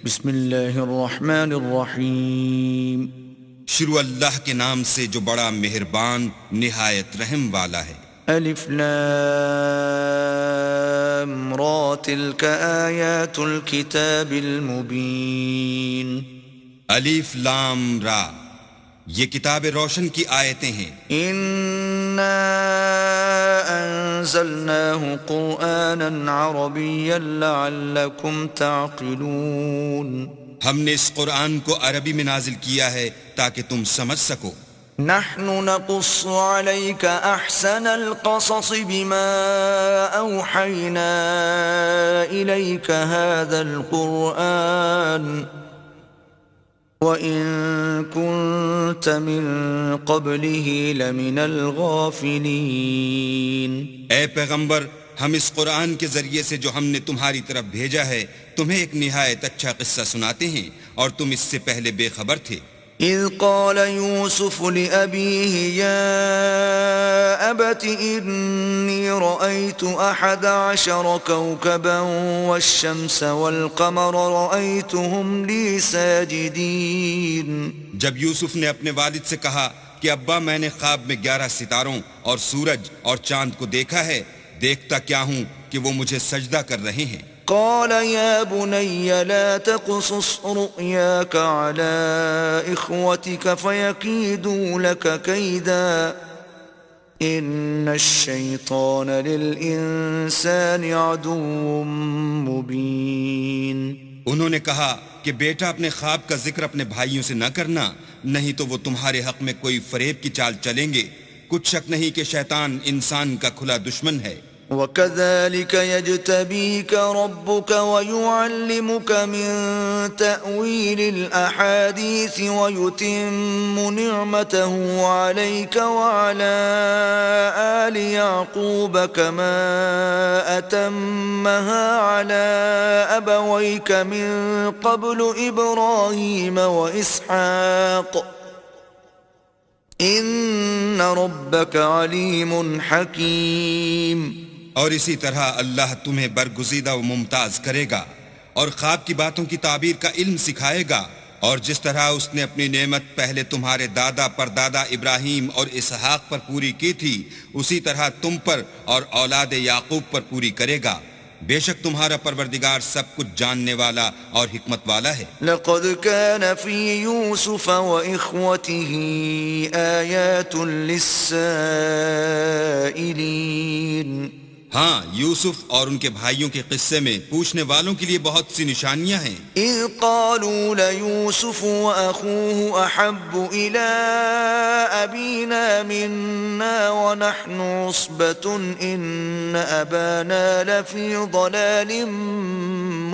بسم اللہ الرحمن الرحیم۔ شروع اللہ کے نام سے جو بڑا مہربان نہایت رحم والا ہے۔ الف لام را تلک آیات الکتاب المبین۔ الف لام را، یہ کتاب روشن کی آیتیں ہیں۔ انا انزلناه قرآنا عربیا لعلکم تعقلون۔ ہم نے اس قرآن کو عربی میں نازل کیا ہے تاکہ تم سمجھ سکو۔ نحن نقص عليك احسن القصص بما اوحينا اليك هذا القرآن وان كنت من قبله لمن الغافلين۔ اے پیغمبر، ہم اس قرآن کے ذریعے سے جو ہم نے تمہاری طرف بھیجا ہے تمہیں ایک نہایت اچھا قصہ سناتے ہیں، اور تم اس سے پہلے بے خبر تھے۔ اذ قال يوسف لأبيه يا أبت إني رأيت 11 كوكبا والشمس والقمر رأيتهم لي ساجدين۔ جب یوسف نے اپنے والد سے کہا کہ ابا، میں نے خواب میں 11 ستاروں اور سورج اور چاند کو دیکھا ہے، دیکھتا کیا ہوں کہ وہ مجھے سجدہ کر رہے ہیں۔ قال يا بني لا تقصص رؤياك على إخوتك فيكيدوا لك كيدا إن الشيطان للإنسان عدو مبين۔ انہوں نے کہا کہ بیٹا، اپنے خواب کا ذکر اپنے بھائیوں سے نہ کرنا، نہیں تو وہ تمہارے حق میں کوئی فریب کی چال چلیں گے۔ کچھ شک نہیں کہ شیطان انسان کا کھلا دشمن ہے۔ وَكَذَلِكَ يَجْتَبِيكَ رَبُّكَ وَيُعَلِّمُكَ مِن تَأْوِيلِ الْأَحَادِيثِ وَيُتِمُّ نِعْمَتَهُ عَلَيْكَ وَعَلَى آلِ يَعْقُوبَ كَمَا أَتَمَّهَا عَلَى أَبَوَيْكَ مِن قَبْلُ إِبْرَاهِيمَ وَإِسْحَاقَ ان ربک علیم حکیم۔ اور اسی طرح اللہ تمہیں برگزیدہ و ممتاز کرے گا اور خواب کی باتوں کی تعبیر کا علم سکھائے گا، اور جس طرح اس نے اپنی نعمت پہلے تمہارے دادا پردادا ابراہیم اور اسحاق پر پوری کی تھی، اسی طرح تم پر اور اولاد یعقوب پر پوری کرے گا۔ بے شک تمہارا پروردگار سب کچھ جاننے والا اور حکمت والا ہے۔ لقد كان في يوسف وإخوته آيات للسائلين۔ ہاں، یوسف اور ان کے بھائیوں کے قصے میں پوچھنے والوں کے لیے بہت سی نشانیاں ہیں۔ اذ قالوا ليوسف واخوه احب الى ابينا منا ونحن عصبة ان ابانا لفي ضلال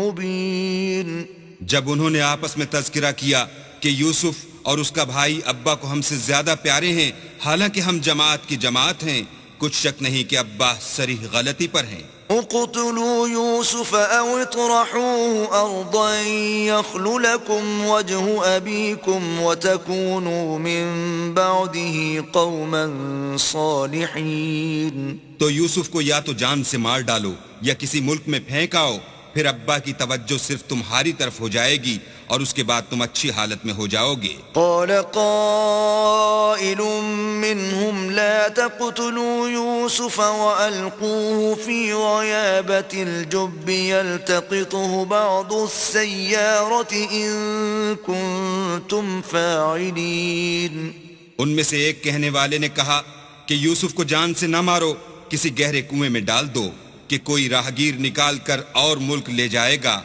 مبين۔ جب انہوں نے آپس میں تذکرہ کیا کہ یوسف اور اس کا بھائی ابا کو ہم سے زیادہ پیارے ہیں، حالانکہ ہم جماعت کی جماعت ہیں، کچھ شک نہیں کہ ابا صریح غلطی پر ہیں۔ اقتلوا يوسف او اطرحوه ارضا يخل لكم وجه ابيكم وتكونوا من بعده قوما صالحين۔ تو یوسف کو یا تو جان سے مار ڈالو یا کسی ملک میں پھینک آؤ، پھر ابا کی توجہ صرف تمہاری طرف ہو جائے گی اور اس کے بعد تم اچھی حالت میں ہو جاؤ گے۔ قال قائل منهم لا تقتلوا يوسف وألقوه في غيابة الجب يلتقطه بعض السيارة إن كنتم فاعلين۔ ان میں سے ایک کہنے والے نے کہا کہ یوسف کو جان سے نہ مارو، کسی گہرے کنویں میں ڈال دو کہ کوئی راہگیر نکال کر اور ملک لے جائے گا،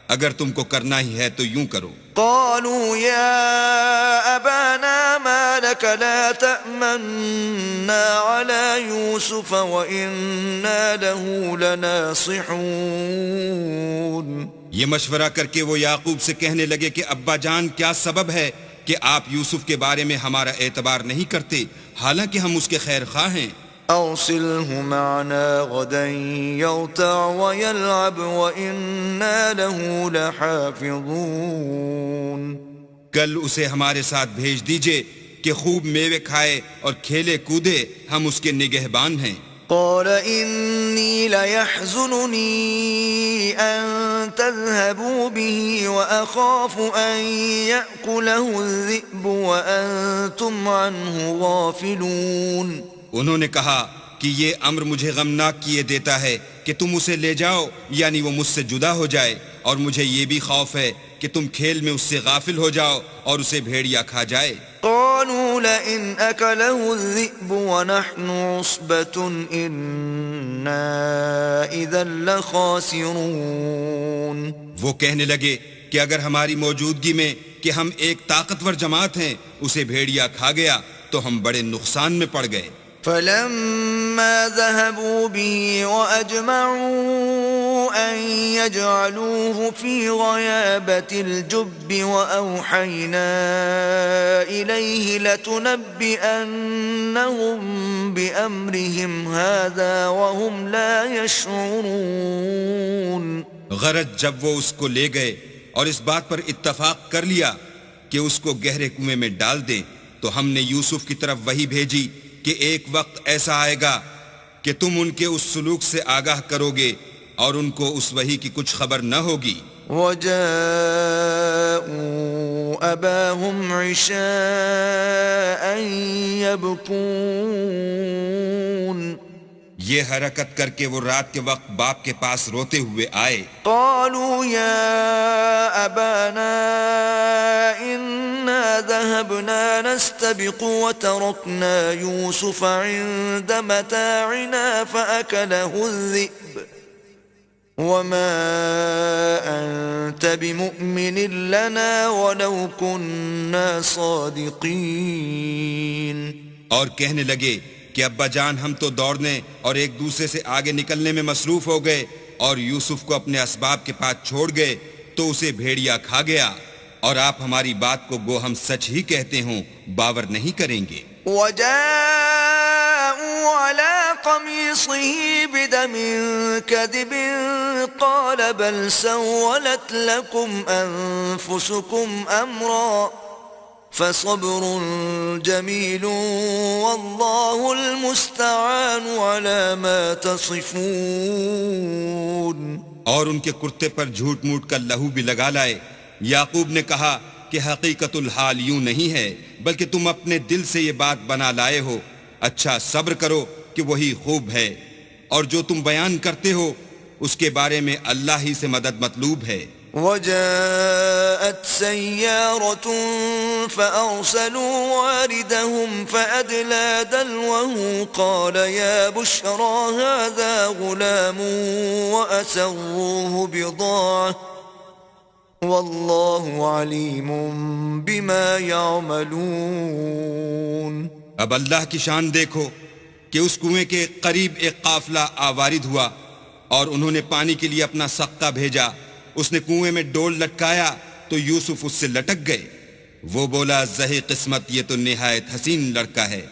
اگر تم کو کرنا ہی ہے تو یوں کرو۔ قالوا يا أبانا ما لك لا تأمنا على يوسف وإنا له لناصحون۔ یہ مشورہ کر کے وہ یعقوب سے کہنے لگے کہ ابا جان، کیا سبب ہے کہ آپ یوسف کے بارے میں ہمارا اعتبار نہیں کرتے، حالانکہ ہم اس کے خیر خواہ ہیں۔ أرسله معنا غدا يرتع ويلعب وإنا له لحافظون۔ کل اسے ہمارے ساتھ بھیج دیجئے کہ خوب میوے کھائے اور کھیلے کودے، ہم اس کے نگہبان ہیں۔ قال إني ليحزنني أن تذهبوا به وأخاف أن يأكله الذئب وأنتم عنه غافلون. انہوں نے کہا کہ یہ امر مجھے غمناک کیے دیتا ہے کہ تم اسے لے جاؤ یعنی وہ مجھ سے جدا ہو جائے، اور مجھے یہ بھی خوف ہے کہ تم کھیل میں اس سے غافل ہو جاؤ اور اسے بھیڑیا کھا جائے. قالوا لئن أكله الذئب ونحن عصبة إنا إذا لخاسرون. وہ کہنے لگے کہ اگر ہماری موجودگی میں کہ ہم ایک طاقتور جماعت ہیں اسے بھیڑیا کھا گیا تو ہم بڑے نقصان میں پڑ گئے. فلما ذهبوا به وأجمعوا أن يجعلوه في غيابة الجب وأوحينا إليه لتنبئنهم بأمرهم هذا وهم لا يشعرون. غرض جب وہ اس کو لے گئے اور اس بات پر اتفاق کر لیا کہ اس کو گہرے کنویں میں ڈال دیں تو ہم نے یوسف کی طرف وحی بھیجی کہ ایک وقت ایسا آئے گا کہ تم ان کے اس سلوک سے آگاہ کرو گے اور ان کو اس وحی کی کچھ خبر نہ ہوگی. وَجَاءُوا أَبَاهُمْ عِشَاءً يَبْكُونَ. یہ حرکت کر کے وہ رات کے وقت باپ کے پاس روتے ہوئے آئے. قالوا يا أبانا إنا ذهبنا نستبق وتركنا يوسف عند متاعنا فأكله الذئب وما أنت بمؤمن لنا ولو كنا صادقين. اور کہنے لگے کہ ابا جان ہم تو دوڑنے اور ایک دوسرے سے آگے نکلنے میں مصروف ہو گئے اور یوسف کو اپنے اسباب کے پاس چھوڑ گئے تو اسے بھیڑیا کھا گیا، اور آپ ہماری بات کو گو ہم سچ ہی کہتے ہوں باور نہیں کریں گے. وَجَاءُوا عَلَى قَمِيصِهِ بِدَمٍ كَذِبٍ قَالَ بَلْ سَوَّلَتْ لَكُمْ أَنفُسُكُمْ أَمْرًا فَصَبْرٌ جَمِيلٌ وَاللَّهُ الْمُسْتَعَانُ عَلَى مَا تَصِفُونَ. اور ان کے کرتے پر جھوٹ موٹ کا لہو بھی لگا لائے. یعقوب نے کہا کہ حقیقت الحال یوں نہیں ہے بلکہ تم اپنے دل سے یہ بات بنا لائے ہو. اچھا صبر کرو کہ وہی خوب ہے، اور جو تم بیان کرتے ہو اس کے بارے میں اللہ ہی سے مدد مطلوب ہے. وجاءت سيارة فأرسلوا واردهم فأدلى دلوه قال يا بشرى هذا غلام وأسروه بضاعة والله عليم بما يعملون. اب اللہ کی شان دیکھو کہ اس کنویں کے قریب ایک قافلہ آوارد ہوا اور انہوں نے پانی کے لیے اپنا سقہ بھیجا. اس نے کنویں میں ڈول لٹکایا تو یوسف اس سے لٹک گئے. وہ بولا زہی قسمت یہ تو نہایت حسین لڑکا ہے،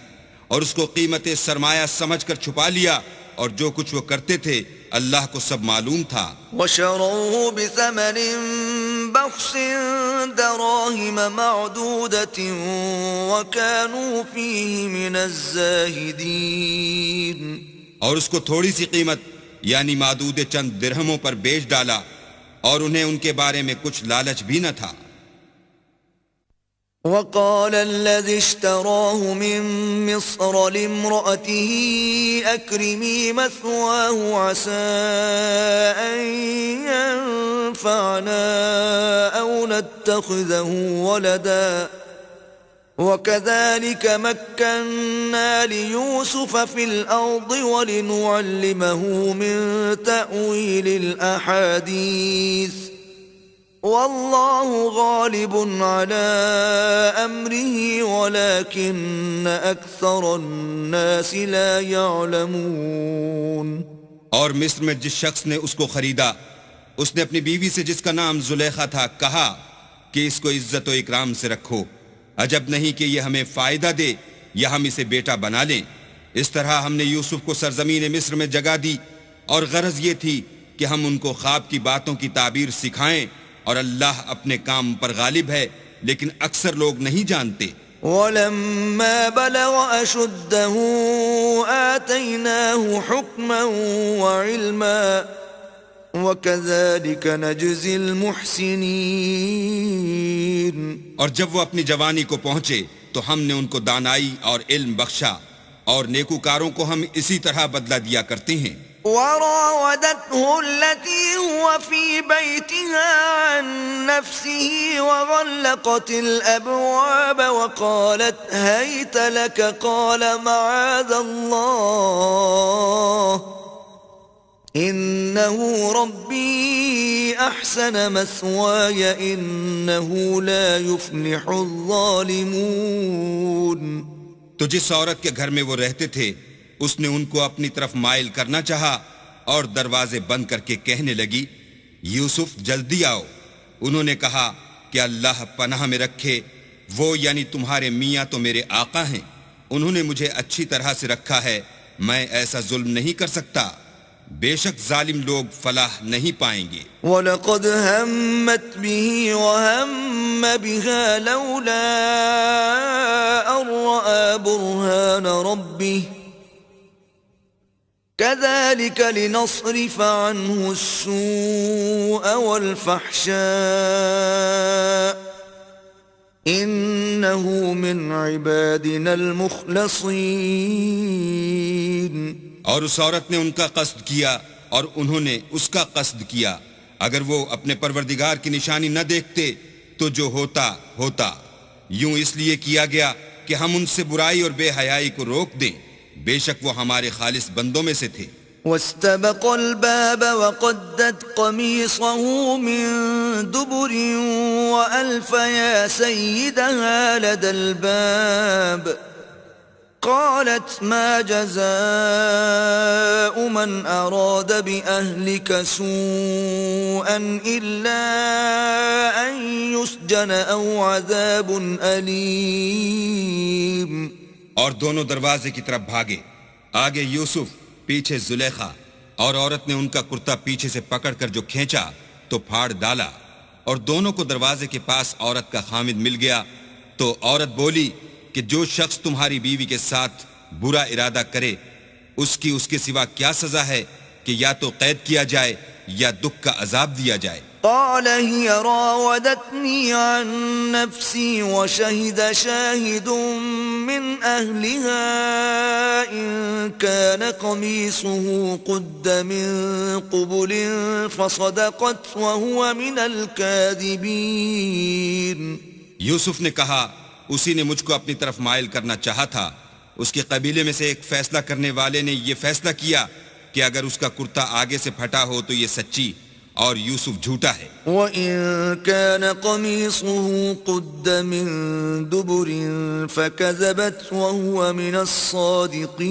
اور اس کو قیمت سرمایہ سمجھ کر چھپا لیا، اور جو کچھ وہ کرتے تھے اللہ کو سب معلوم تھا. وَشَرَوْهُ بِثَمَنٍ بَخْسٍ دَرَاهِمَ مَعْدُودَةٍ وَكَانُوا فِيهِ مِنَ الزَّاهِدِينَ. اور اس کو تھوڑی سی قیمت یعنی معدود چند درہموں پر بیچ ڈالا، اور انہیں ان کے بارے میں کچھ لالچ بھی نہ تھا. وقال الذي اشتراه من مصر لامرأته أكرمي مثواه عسى أن ينفعنا أو نتخذه ولدا وكذلك مكنا ليوسف في الأرض ولنعلمه من تأويل الأحاديث والله غالب على أمره ولكن أكثر الناس لا يعلمون. اور مصر میں جس شخص نے اس کو خریدا اس نے اپنی بیوی سے جس کا نام زلیخا تھا کہا کہ اس کو عزت و اکرام سے رکھو، عجب نہیں کہ یہ ہمیں فائدہ دے یا ہم اسے بیٹا بنا لیں. اس طرح ہم نے یوسف کو سرزمین مصر میں جگہ دی، اور غرض یہ تھی کہ ہم ان کو خواب کی باتوں کی تعبیر سکھائیں، اور اللہ اپنے کام پر غالب ہے لیکن اکثر لوگ نہیں جانتے. ولما بلغ أشده آتيناه حكما وعلما وكذلك نجزي المحسنين. اور جب وہ اپنی جوانی کو پہنچے تو ہم نے ان کو دانائی اور علم بخشا، اور نیکوکاروں کو ہم اسی طرح بدلہ دیا کرتے ہیں. وراودته التي هو في بيتها عن نفسه وغلقت الأبواب وقالت هيت لك قال معاذ الله إنه ربي أحسن مثواي إنه لا يفلح الظالمون. تو جس عورت کے گھر میں وہ رہتے تھے اس نے ان کو اپنی طرف مائل کرنا چاہا اور دروازے بند کر کے کہنے لگی یوسف جلدی آؤ. انہوں نے کہا کہ اللہ پناہ میں رکھے، وہ یعنی تمہارے میاں تو میرے آقا ہیں، انہوں نے مجھے اچھی طرح سے رکھا ہے، میں ایسا ظلم نہیں کر سکتا. بے شک ظالم لوگ فلاح نہیں پائیں گے. وَلَقَدْ هَمَّتْ بِهِ وَهَمَّ بِهَا لَوْلَا أَن رَّأَىٰ بُرْهَانَ رَبِّهِ كَذَلِكَ لِنَصْرِفَ عَنْهُ السُّوءَ وَالْفَحْشَاءَ إِنَّهُ مِنْ عِبَادِنَا الْمُخْلَصِينَ. اور اس عورت نے ان کا قصد کیا اور انہوں نے اس کا قصد کیا. اگر وہ اپنے پروردگار کی نشانی نہ دیکھتے تو جو ہوتا ہوتا. یوں اس لیے کیا گیا کہ ہم ان سے برائی اور بے حیائی کو روک دیں، بے شک وہ ہمارے خالص بندوں میں سے تھے. واستبق الباب وقدت قميصه من دبر وألف يا سيدها لدى الباب قالت ما جزاء من أراد بأهلك سوءا إلا أن يسجن أو عذاب أليم. اور دونوں دروازے کی طرف بھاگے، آگے یوسف، پیچھے زلیخا، اور عورت نے ان کا کرتا پیچھے سے پکڑ کر جو کھینچا تو پھاڑ ڈالا، اور دونوں کو دروازے کے پاس عورت کا خامد مل گیا. تو عورت بولی کہ جو شخص تمہاری بیوی کے ساتھ برا ارادہ کرے اس کے سوا کیا سزا ہے کہ یا تو قید کیا جائے یا دکھ کا عذاب دیا جائے. قال هي راودتني عن نفسي وشهد شاهد من أهلها إن كان قميصه قد من قبل فصدقت وهو من الكاذبين. یوسف نے کہا اسی نے مجھ کو اپنی طرف مائل کرنا چاہا تھا. اس کے قبیلے میں سے ایک فیصلہ کرنے والے نے یہ فیصلہ کیا کہ اگر اس کا کرتا آگے سے پھٹا ہو تو یہ سچی اور یوسف جھوٹا ہے. وَإِن كَانَ قَمِيصُهُ قُدَّ مِن دُبُرٍ فَكَذَبَتْ وَهُوَ مِنَ الصَّادِقِينَ.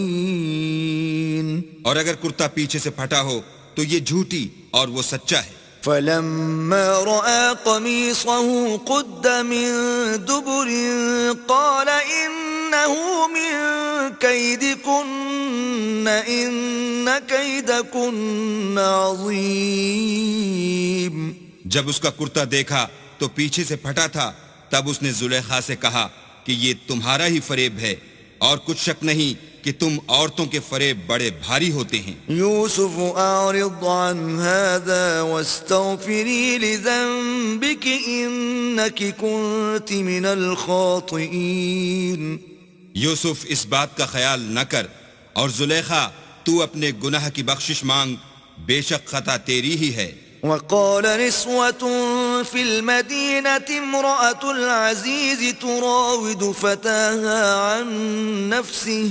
اور اگر کرتا پیچھے سے پھٹا ہو تو یہ جھوٹی اور وہ سچا ہے. فَلَمَّا رَأَىٰ قَمِيصَهُ قُدَّ مِن دُبُرٍ قَالَ إِنَّهُ مِن كَيْدِكُنَّ إِنَّ كَيْدَكُنَّ عَظِيمٌ. جب اس کا کرتا دیکھا تو پیچھے سے پھٹا تھا، تب اس نے زلیخا سے کہا کہ یہ تمہارا ہی فریب ہے، اور کچھ شک نہیں کہ تم عورتوں کے فریب بڑے بھاری ہوتے ہیں. یوسف اعرض عن هذا واستغفری لذنبك انك كنت من الخاطئین. یوسف اس بات کا خیال نہ کر، اور زلیخا تو اپنے گناہ کی بخشش مانگ، بے شک خطا تیری ہی ہے. وقال نسوة في المدينة امرأة العزيز تراود فتاها عن نفسه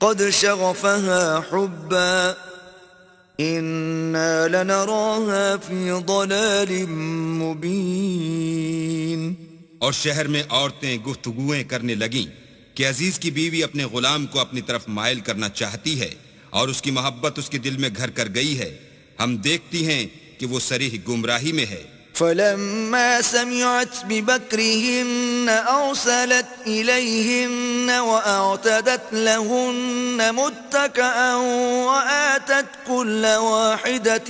قد شغفها حبا إنا لنراها في ضلال مبين. اور شہر میں عورتیں گفتگویں کرنے لگیں کہ عزیز کی بیوی اپنے غلام کو اپنی طرف مائل کرنا چاہتی ہے اور اس کی محبت اس کے دل میں گھر کر گئی ہے، ہم دیکھتی ہیں کہ وہ صریح گمراہی میں ہے. فلما سمعت بمكرهن أرسلت إليهن وأعتدت لهن متكئا وآتت كل واحدة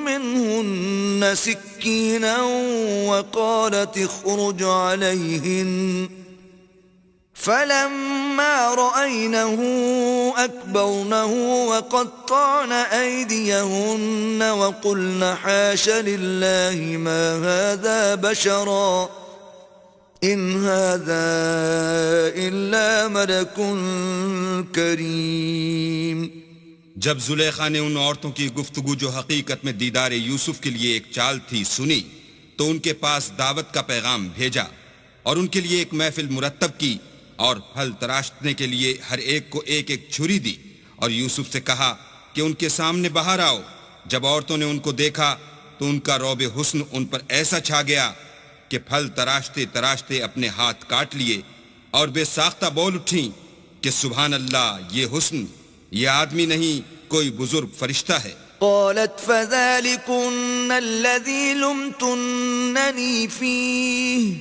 منهن سكينا وقالت اخرج عليهن فلما رأينه أكبرنه وقطعن أيديهن وقلن حاش لله ما هذا بشرا إن هذا إلا ملك کریم. جب زلیخا نے ان عورتوں کی گفتگو جو حقیقت میں دیدار یوسف کے لیے ایک چال تھی سنی تو ان کے پاس دعوت کا پیغام بھیجا اور ان کے لیے ایک محفل مرتب کی اور پھل تراشنے کے لیے ہر ایک کو ایک ایک چھری دی اور یوسف سے کہا کہ ان کے سامنے باہر آؤ. جب عورتوں نے ان کو دیکھا تو ان کا رعب حسن ان پر ایسا چھا گیا کہ پھل تراشتے تراشتے اپنے ہاتھ کاٹ لیے اور بے ساختہ بول اٹھیں کہ سبحان اللہ، یہ حسن، یہ آدمی نہیں کوئی بزرگ فرشتہ ہے. قالت فذلكن الذي لمتنني فيه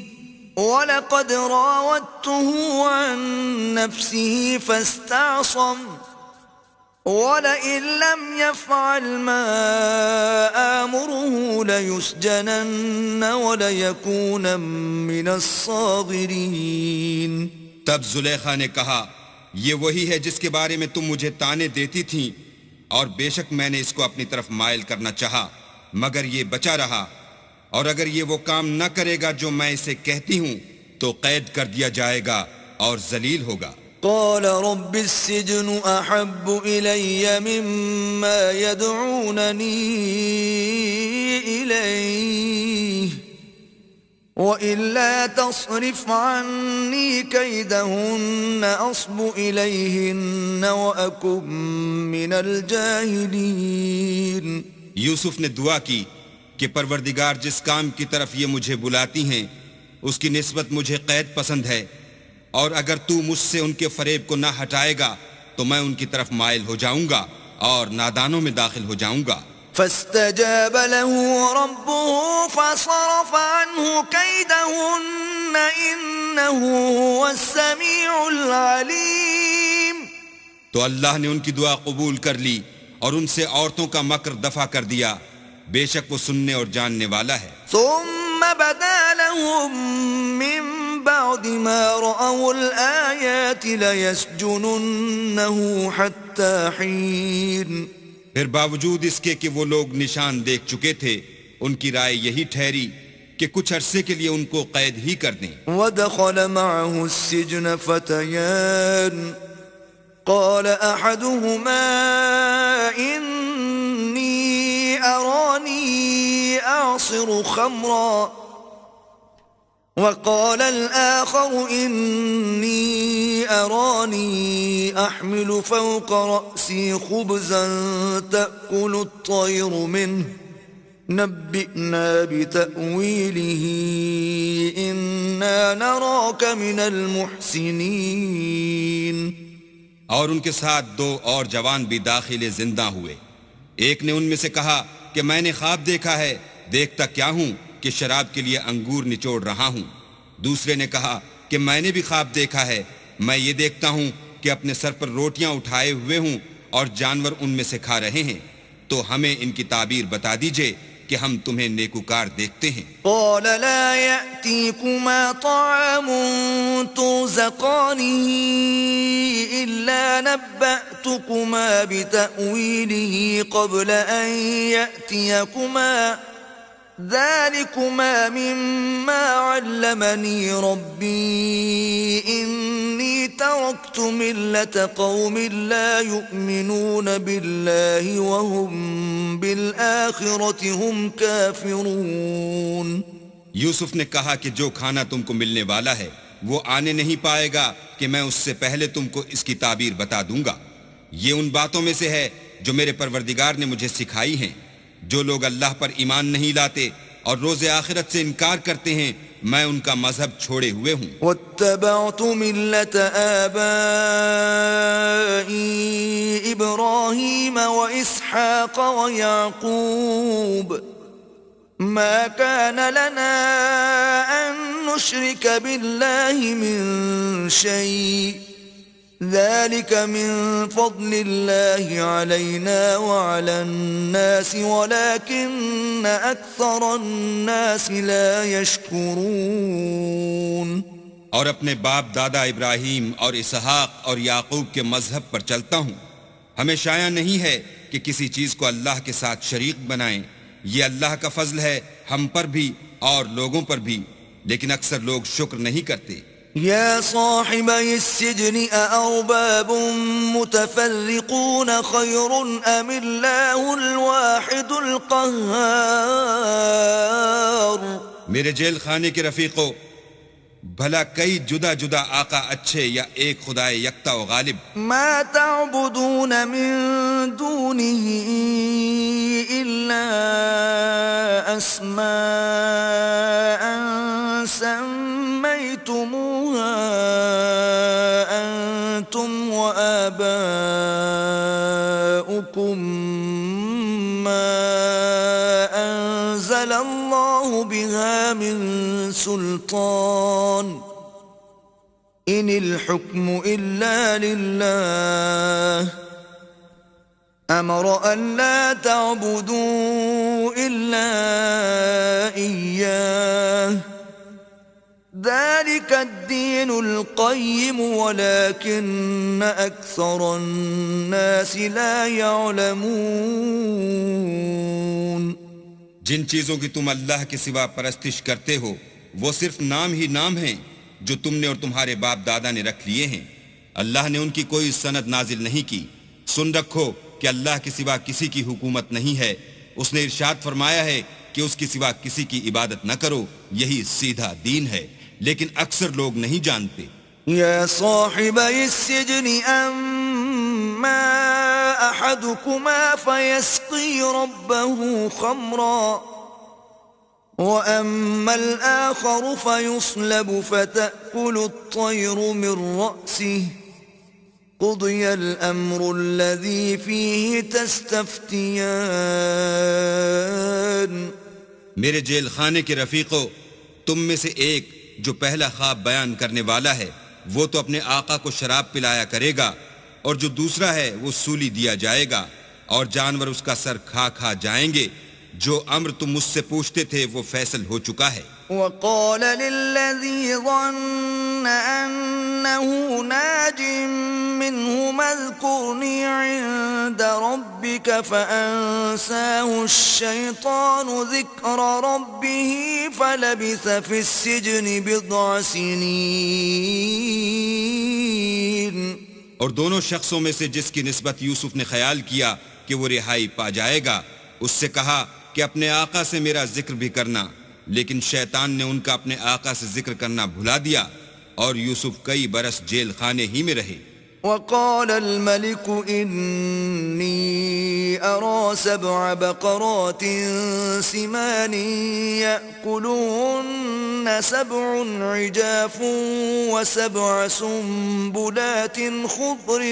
وَلَقَدْ رَاوَدتُّهُ عَن نَّفْسِهِ فَاسْتَعْصَمَ وَلَئِن لَّمْ يَفْعَلْ مَا آمُرُهُ لَيُسْجَنَنَّ وَلَيَكُونًا مِّنَ الصَّاغِرِينَ. تب زلیخا نے کہا یہ وہی ہے جس کے بارے میں تم مجھے طعنے دیتی تھیں اور بے شک میں نے اس کو اپنی طرف مائل کرنا چاہا مگر یہ بچا رہا اور اگر یہ وہ کام نہ کرے گا جو میں اسے کہتی ہوں تو قید کر دیا جائے گا اور ذلیل ہوگا. قال رب السجن احب الي مما يدعونني اليه وإلا تصرف عني كيدهن أصب إليهن وأكن من الجاهلين. یوسف نے دعا کی کہ پروردگار جس کام کی طرف یہ مجھے بلاتی ہیں اس کی نسبت مجھے قید پسند ہے اور اگر تو مجھ سے ان کے فریب کو نہ ہٹائے گا تو میں ان کی طرف مائل ہو جاؤں گا اور نادانوں میں داخل ہو جاؤں گا. فاستجاب له ربه فصرف عنه كيدهن إنه هو السميع العليم. تو اللہ نے ان کی دعا قبول کر لی اور ان سے عورتوں کا مکر دفع کر دیا، بے شک وہ سننے اور جاننے والا ہے. ثم بدا لهم من بعد ما رأوا الآيات ليسجننه حتى حين. پھر باوجود اس کے کہ وہ لوگ نشان دیکھ چکے تھے ان کی رائے یہی ٹھہری کہ کچھ عرصے کے لیے ان کو قید ہی کر دیں. ودخل معه السجن فتيان قال أحدهما إني أراني أعصر خمرا وقال الآخر إني أراني أحمل فوق رأسي خبزا تأكل الطير منه نبئنا بتأويله إنا نراك من المحسنين. اور ان کے ساتھ دو اور جوان بھی داخل زندہ ہوئے. ایک نے ان میں سے کہا کہ میں نے خواب دیکھا ہے، دیکھتا کیا ہوں کہ شراب کے لیے انگور نچوڑ رہا ہوں. دوسرے نے کہا کہ میں نے بھی خواب دیکھا ہے، میں یہ دیکھتا ہوں کہ اپنے سر پر روٹیاں اٹھائے ہوئے ہوں اور جانور ان میں سے کھا رہے ہیں، تو ہمیں ان کی تعبیر بتا دیجئے کہ ہم تمہیں نیکوکار دیکھتے ہیں. قال لا يأتيكما طعام ترزقانه إلا نبأتكما بتأويله قبل أن يأتيكما ذلكما مما علمني ربي إني تركت ملة قوم لا يؤمنون بالله وهم بالآخرة هم كافرون. یوسف نے کہا کہ جو کھانا تم کو ملنے والا ہے وہ آنے نہیں پائے گا کہ میں اس سے پہلے تم کو اس کی تعبیر بتا دوں گا. یہ ان باتوں میں سے ہے جو میرے پروردگار نے مجھے سکھائی ہیں. جو لوگ اللہ پر ایمان نہیں لاتے اور روز آخرت سے انکار کرتے ہیں میں ان کا مذہب چھوڑے ہوئے ہوں. واتبعت ملة آبائي إبراهيم وإسحاق ويعقوب ما كان لنا أن نشرك بالله من شيء ذلك من فضل الله علينا وعلى الناس ولكن أكثر الناس لا يشكرون. اور اپنے باپ دادا ابراہیم اور اسحاق اور یعقوب کے مذہب پر چلتا ہوں۔ ہمیں شایع نہیں ہے کہ کسی چیز کو اللہ کے ساتھ شریک بنائیں، یہ اللہ کا فضل ہے ہم پر بھی اور لوگوں پر بھی، لیکن اکثر لوگ شکر نہیں کرتے۔ يا صاحبي السجن أأرباب متفرقون خير أم الله الواحد القهار؟ میرے جیل خانے کے رفیقو، بھلا کئی جدا جدا آقا اچھے یا ایک خدائے یکتا و غالب؟ ما تعبدون من دونه إلا أسماء سميتموها أنتم وآباؤكم ما أنزل الله بها من سلطان إن الحكم إلا لله أمر أن لا تعبدوا إلا إياه ذلك الدين القيم ولكن أكثر الناس لا يعلمون۔ جن چیزوں کی تم اللہ کے سوا پرستش کرتے ہو وہ صرف نام ہی نام ہیں جو تم نے اور تمہارے باپ دادا نے رکھ لیے ہیں، اللہ نے ان کی کوئی سند نازل نہیں کی۔ سن رکھو کہ اللہ کے سوا کسی کی حکومت نہیں ہے، اس نے ارشاد فرمایا ہے کہ اس کے سوا کسی کی عبادت نہ کرو، یہی سیدھا دین ہے، لیکن اکثر لوگ نہیں جانتے۔ يا صاحبي السجن أما أحدكما فيسقي ربه خمرا وأما الآخر فيصلب فتأكل الطير من رأسه قضي الأمر الذي فيه تستفتيان۔ میرے جیل خانے کے رفیقو، تم میں سے ایک جو پہلا خواب بیان کرنے والا ہے وہ تو اپنے آقا کو شراب پلایا کرے گا، اور جو دوسرا ہے وہ سولی دیا جائے گا، اور جانور اس کا سر کھا کھا جائیں گے۔ جو امر تم مجھ سے پوچھتے تھے وہ فیصل ہو چکا ہے۔ وقال للذي ظن أنه ناج منهما اذكرني عند ربك فأنساه الشيطان ذكر ربه فلبث في السجن بضع سنين۔ اور دونوں شخصوں میں سے جس کی نسبت یوسف نے خیال کیا کہ وہ رہائی پا جائے گا، اس سے کہا کہ اپنے آقا سے میرا ذکر بھی کرنا، لیکن شیطان نے ان کا اپنے آقا سے ذکر کرنا بھلا دیا، اور یوسف کئی برس جیل خانے ہی میں رہے۔ وقال الملك إني أرى 7 بقرات سمان يأكلهن 7 عجاف و7 سنبلات خضر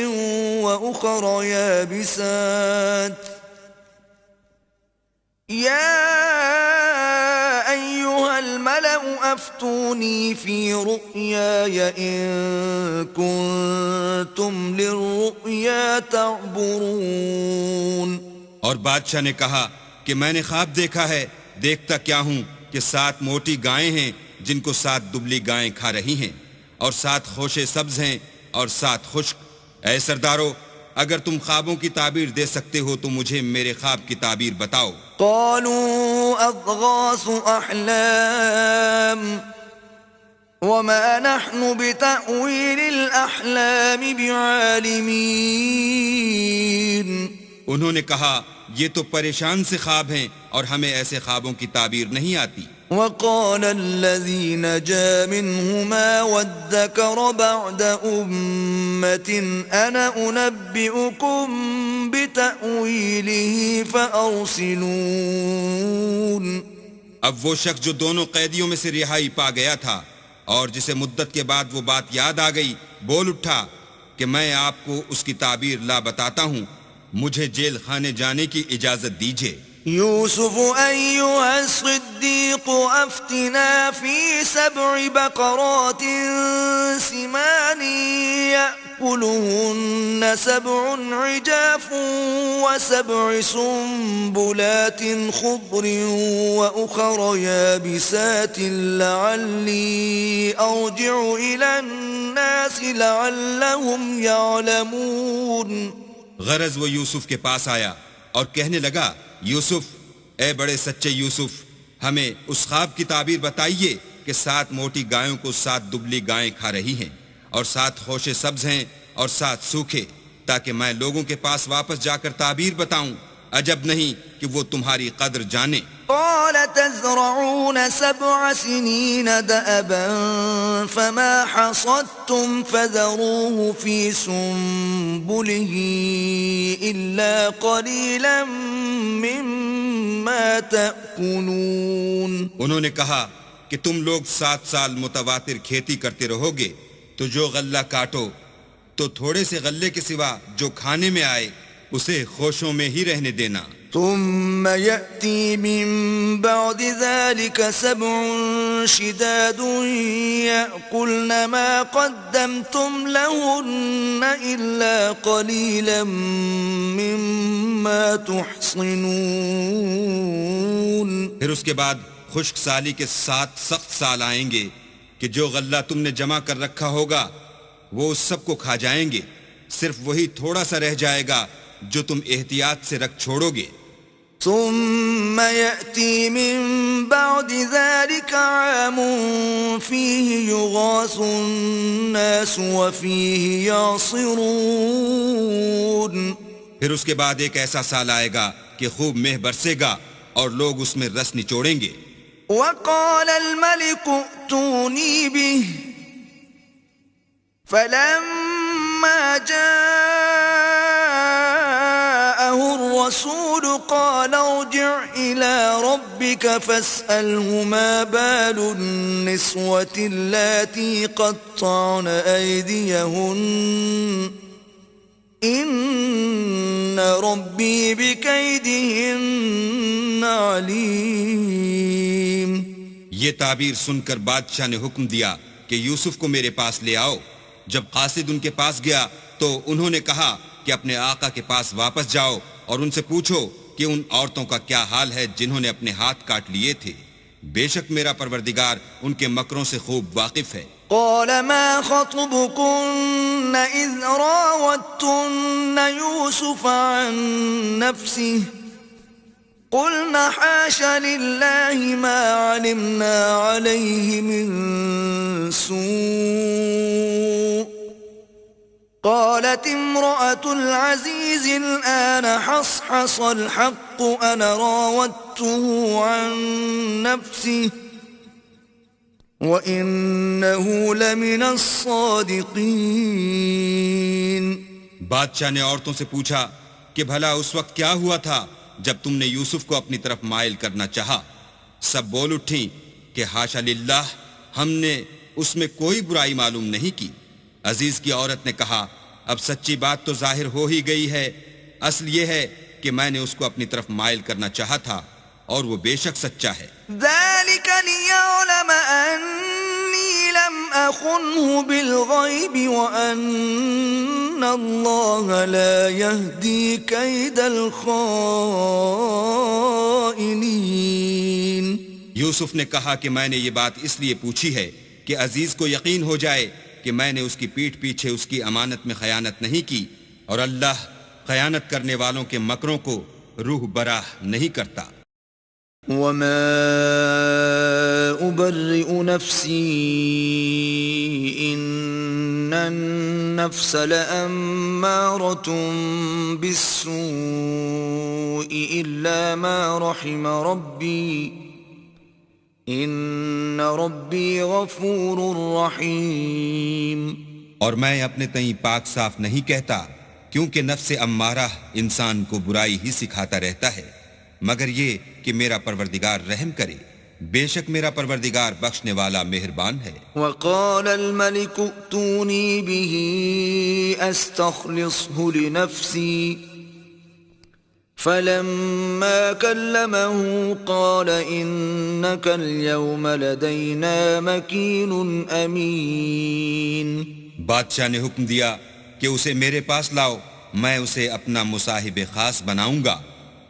وأخر يابسات يا أيها الملأ أفتوني في رؤياي إن كنتم للرؤيا تعبرون۔ اور بادشاہ نے کہا کہ میں نے خواب دیکھا ہے، دیکھتا کیا ہوں کہ 7 موٹی گائیں ہیں جن کو 7 دبلی گائیں کھا رہی ہیں، اور 7 خوشے سبز ہیں اور 7 خشک۔ اے سردارو، اگر تم خوابوں کی تعبیر دے سکتے ہو تو مجھے میرے خواب کی تعبیر بتاؤ۔ قالوا أضغاث أحلام وما نحن بتأويل الأحلام بعالمين۔ انہوں نے کہا یہ تو پریشان سے خواب ہیں اور ہمیں ایسے خوابوں کی تعبیر نہیں آتی۔ وقال الذي نجا منهما وادكر بعد أمة أنا أنبئكم بتأويله فأرسلون۔ اب وہ شخص جو دونوں قیدیوں میں سے رہائی پا گیا تھا اور جسے مدت کے بعد وہ بات یاد آ گئی، بول اٹھا کہ میں آپ کو اس کی تعبیر لا بتاتا ہوں، مجھے جیل خانے جانے کی اجازت دیجیے۔ يوسف أيها الصديق أفتنا في 7 بقرات سمان يأكلهن 7 عجاف و7 سنبلات خضر وأخر يابسات لعلي أرجع إلى الناس لعلهم يعلمون. غرض وہ یوسف کے پاس آیا اور کہنے لگا، یوسف، اے بڑے سچے یوسف، ہمیں اس خواب کی تعبیر بتائیے کہ 7 موٹی گایوں کو 7 دبلی گائیں کھا رہی ہیں، اور 7 خوشے سبز ہیں اور 7 سوکھے، تاکہ میں لوگوں کے پاس واپس جا کر تعبیر بتاؤں. عجب نہیں کہ وہ تمہاری قدر جانے. قال تزرعون 7 سنين دأبا فما حصدتم فذروه في سنبله إلا قليلا مما تأكلون. انہوں نے کہا کہ تم لوگ 7 سال متواتر کھیتی کرتے رہو گے، تو جو غلہ کاٹو تو تھوڑے سے غلے کے سوا جو کھانے میں آئے اسے خوشوں میں ہی رہنے دینا. ثم يأتي من بعد ذلك 7 شداد يأكلن ما قدمتم لهن إلا قليلا مما تحصنون. پھر اس کے بعد خشک سالی کے 7 سخت سال آئیں گے کہ جو غلہ تم نے جمع کر رکھا ہوگا وہ اس سب کو کھا جائیں گے، صرف وہی تھوڑا سا رہ جائے گا جو تم احتیاط سے رکھ چھوڑو گے. ثم يأتي من بعد ذلك عام فيه يغاث الناس وفيه يعصرون. پھر اس کے بعد ایک ایسا سال آئے گا کہ خوب مہ برسے گا اور لوگ اس میں رس نچوڑیں گے. وقال الملك ائتوني به فلما جاءه الرسول قال ارجع إلى ربك فاسأله ما بال النسوة اللاتي قطعن أيديهن إن ربي بكيدهن عليم. یہ تعبیر سن کر بادشاہ نے حکم دیا کہ یوسف کو میرے پاس لے آؤ. جب قاصد ان کے پاس گیا تو انہوں نے کہا کہ اپنے آقا کے پاس واپس جاؤ اور ان سے پوچھو کہ ان عورتوں کا کیا حال ہے جنہوں نے اپنے ہاتھ کاٹ لیے تھے. بے شک میرا پروردگار ان کے مکروں سے خوب واقف ہے. قال ما خطبكن إذ راوتن يوسف عن نفسه قلنا حاش لله ما علمنا عليه من سوء قالت امرأة العزيز الآن حصحص الحق أنا راودته عن نفسه وَإِنَّهُ لَمِنَ الصَّادِقِينَ. بادشاہ نے عورتوں سے پوچھا کہ بھلا اس وقت کیا ہوا تھا جب تم نے یوسف کو اپنی طرف مائل کرنا چاہا؟ سب بول اٹھیں کہ حاشا للہ، ہم نے اس میں کوئی برائی معلوم نہیں کی. عزیز کی عورت نے کہا اب سچی بات تو ظاہر ہو ہی گئی ہے. اصل یہ ہے کہ میں نے اس کو اپنی طرف مائل کرنا چاہا تھا اور وہ بے شک سچا ہے. ذلك ليعلم أني لم أخنه بالغيب وأن الله لا يهدي كيد الخائنين. یوسف نے کہا کہ میں نے یہ بات اس لیے پوچھی ہے کہ عزیز کو یقین ہو جائے کہ میں نے اس کی پیٹھ پیچھے اس کی امانت میں خیانت نہیں کی، اور اللہ خیانت کرنے والوں کے مکروں کو روح براہ نہیں کرتا. وما أبرئ نفسي إن النفس لأمارة بالسوء إلا ما رحم ربي إن ربي غفور رحيم. اور میں اپنے تئیں پاک صاف نہیں کہتا، کیونکہ نفس امارہ انسان کو برائی ہی سکھاتا رہتا ہے، مگر یہ کہ میرا پروردگار رحم کرے. بے شک میرا پروردگار بخشنے والا مہربان ہے. وقال الملك ائتوني به استخلصه لنفسي فلما كلمه قال إنك اليوم لدينا مكين أمين. بادشاہ نے حکم دیا کہ اسے میرے پاس لاؤ، میں اسے اپنا مصاحب خاص بناؤں گا۔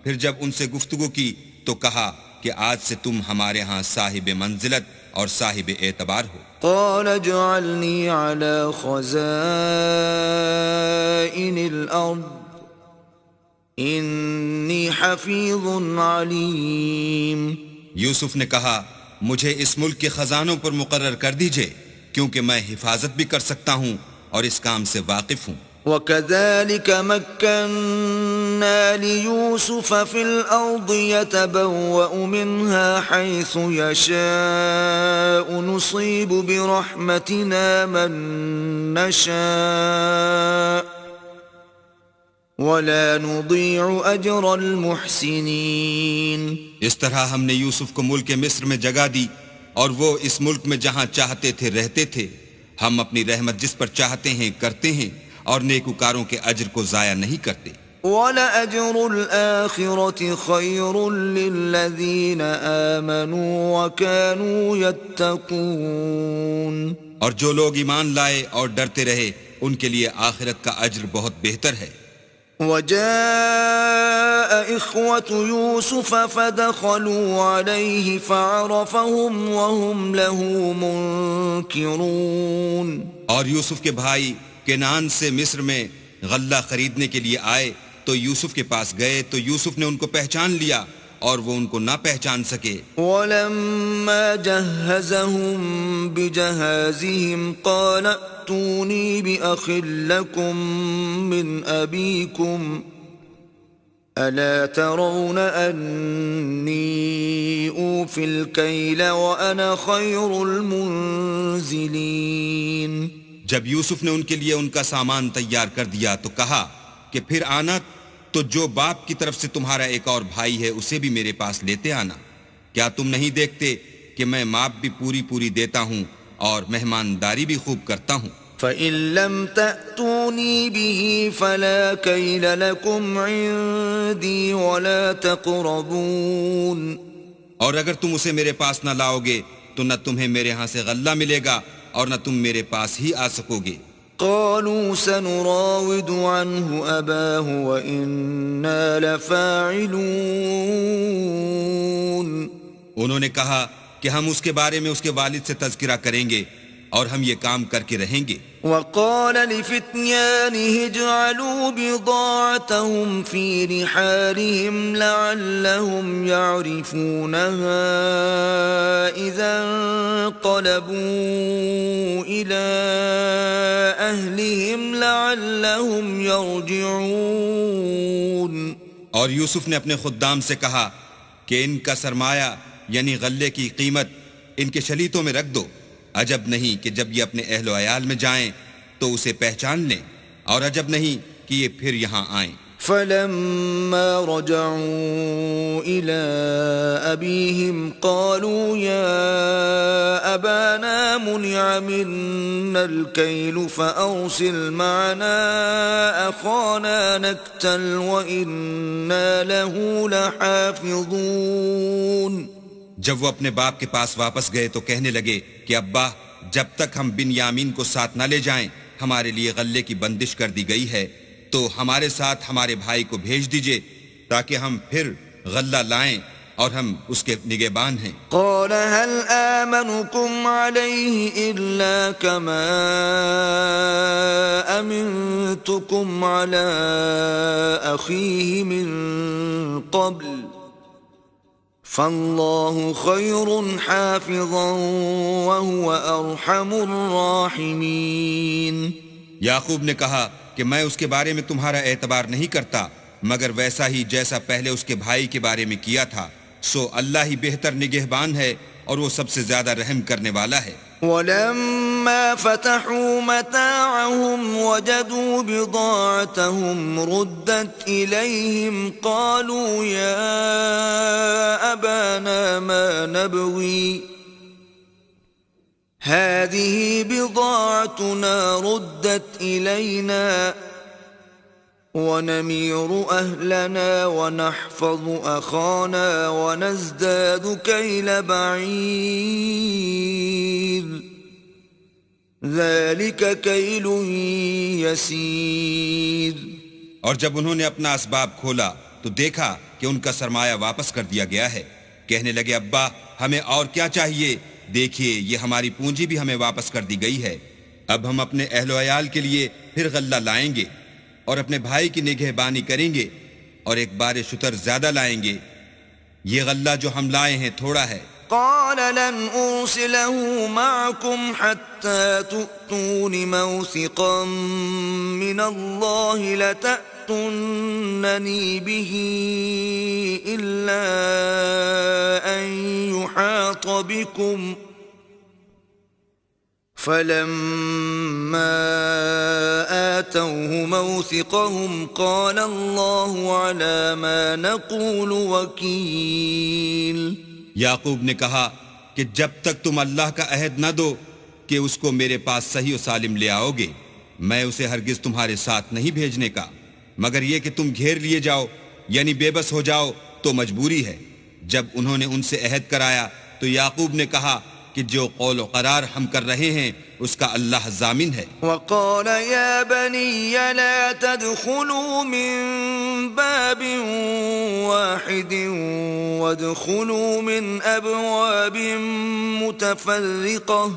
پھر جب ان سے گفتگو کی تو کہا کہ آج سے تم ہمارے ہاں صاحب منزلت اور صاحب اعتبار ہو۔ قال اجعلني على خزائن الأرض إني حفيظ عليم۔ یوسف نے کہا مجھے اس ملک کے خزانوں پر مقرر کر دیجئے، کیونکہ میں حفاظت بھی کر سکتا ہوں اور اس کام سے واقف ہوں۔ وَكَذَلِكَ مَكَّنَّا لِيُوسُفَ فِي الْأَرْضِ يَتَبَوَّأُ مِنْهَا حَيْثُ يَشَاءُ نُصِيبُ بِرَحْمَتِنَا مَن نَّشَاءُ وَلَا نُضِيعُ أَجْرَ الْمُحْسِنِينَ۔ اس طرح ہم نے یوسف کو ملک مصر میں جگہ دی، اور وہ اس ملک میں جہاں چاہتے تھے رہتے تھے۔ ہم اپنی رحمت جس پر چاہتے ہیں کرتے ہیں، اور نیکوکاروں کے اجر کو ضائع نہیں کرتے۔ وَلَأَجْرُ الْآخِرَةِ خَيْرٌ لِّلَّذِينَ آمَنُوا وَكَانُوا يَتَّقُونَ۔ اور جو لوگ ایمان لائے اور ڈرتے رہے ان کے لیے آخرت کا اجر بہت بہتر ہے۔ وَجَاءَ إِخْوَةُ يُوسُفَ فَدَخَلُوا عَلَيْهِ فَعَرَفَهُمْ وَهُمْ لَهُ مُنكِرُونَ۔ اور یوسف کے بھائی کنعان سے مصر میں غلہ خریدنے کے لیے آئے تو یوسف کے پاس گئے تو یوسف نے ان کو پہچان لیا اور وہ ان کو نہ پہچان سکے۔ وَلَمَّا جَهَّزَهُم بِجَهَازِهِمْ قَالَ ائْتُونِي بِأَخٍ لَّكُم مِّنْ أَبِيكُمْ أَلَا تَرَوْنَ أَنِّي أُوفِي الْكَيْلَ وَأَنَا خَيْرُ الْمُنزِلِينَ۔ جب یوسف نے ان کے لیے ان کا سامان تیار کر دیا تو کہا کہ پھر آنا تو جو باپ کی طرف سے تمہارا ایک اور بھائی ہے اسے بھی میرے پاس لیتے آنا۔ کیا تم نہیں دیکھتے کہ میں ماپ بھی پوری دیتا ہوں اور مہمانداری بھی خوب کرتا ہوں؟ فَإِن لَّمْ تَأْتُونِي بِهِ فَلَا كَيْلَ لَكُمْ عِندِي وَلَا تَقْرَبُونَ۔ اور اگر تم اسے میرے پاس نہ لاؤ گے تو نہ تمہیں میرے ہاں سے غلہ ملے گا اور نہ تم میرے پاس ہی آ سکو گے۔ قالوا سنراود عنه أباه وإنا لفاعلون۔ انہوں نے کہا کہ ہم اس کے بارے میں اس کے والد سے تذکرہ کریں گے اور ہم یہ کام کر کے رہیں گے۔ وقال لفتيانه اجعلوا بضاعتهم في رحالهم لعلهم يعرفونها إذا انقلبوا إلى أهلهم لعلهم يرجعون۔ اور یوسف نے اپنے خدام سے کہا کہ ان کا سرمایہ یعنی غلے کی قیمت ان کے شلیتوں میں رکھ دو، عجب نہیں کہ جب یہ اپنے اہل و عیال میں جائیں تو اسے پہچان لیں، اور عجب نہیں کہ یہ پھر یہاں آئیں۔ فلما رجعوا إلى أبيهم قالوا يا أبانا منع منا الكيل فأرسل معنا أخانا نكتل وإنا له لحافظون۔ جب وہ اپنے باپ کے پاس واپس گئے تو کہنے لگے کہ ابا، جب تک ہم بن یامین کو ساتھ نہ لے جائیں ہمارے لیے غلے کی بندش کر دی گئی ہے، تو ہمارے ساتھ ہمارے بھائی کو بھیج دیجئے تاکہ ہم پھر غلہ لائیں اور ہم اس کے نگہبان ہیں۔ قال هل آمنكم عليه إلا كما أمنتكم على أخيه من قبل فالله خير حافظا وهو أرحم الراحمين۔ یعقوب نے کہا کہ میں اس کے بارے میں تمہارا اعتبار نہیں کرتا مگر ویسا ہی جیسا پہلے اس کے بھائی کے بارے میں کیا تھا، سو اللہ ہی بہتر نگہبان ہے اور وہ سب سے زیادہ رحم کرنے والا ہے۔ ولما فتحوا متاعهم وجدوا بضاعتهم ردت إليهم قالوا يا أبانا ما نبغي هذه بضاعتنا ردت إلينا ونمير أهلنا ونحفظ أخانا ونزداد كيل بعير ذلك كيل يسير. اور جب انہوں نے اپنا اسباب کھولا تو دیکھا کہ ان کا سرمایہ واپس کر دیا گیا ہے. کہنے لگے ابا ہمیں اور کیا چاہیے، دیکھیے یہ ہماری پونجی بھی ہمیں واپس کر دی گئی ہے. اب ہم اپنے اہل و عیال کے لیے پھر غلہ لائیں گے اور اپنے بھائی کی نگہبانی کریں گے اور ایک بار شتر زیادہ لائیں گے. یہ غلہ جو ہم لائے ہیں تھوڑا ہے. قال لن أرسله معكم حتى تؤتون موثقا من الله لتأتونني به إلا أن يحاط بكم. فلما آتوه موثقهم قال الله على ما نقول وكيل. یعقوب نے کہا کہ جب تک تم اللہ کا عہد نہ دو کہ اس کو میرے پاس صحیح و سالم لے آؤ گے، میں اسے ہرگز تمہارے ساتھ نہیں بھیجنے کا، مگر یہ کہ تم گھیر لیے جاؤ یعنی بے بس ہو جاؤ تو مجبوری ہے. جب انہوں نے ان سے عہد کرایا تو یعقوب نے کہا کہ جو قول و قرار ہم کر رہے ہیں اس کا اللہ ضامن ہے. وقال يا بني لا تدخلوا من باب واحد وادخلوا من أبواب متفرقة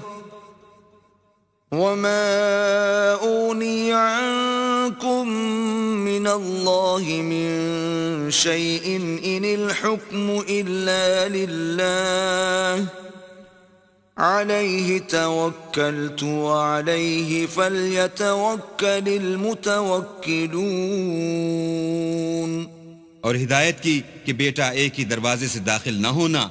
وما أغني عنكم من الله من شيء إن الحكم إلا لله عليه توكلت وعليه فليتوكل المتوكلون. اور ہدایت کی کہ بیٹا ایک ہی دروازے سے داخل نہ ہونا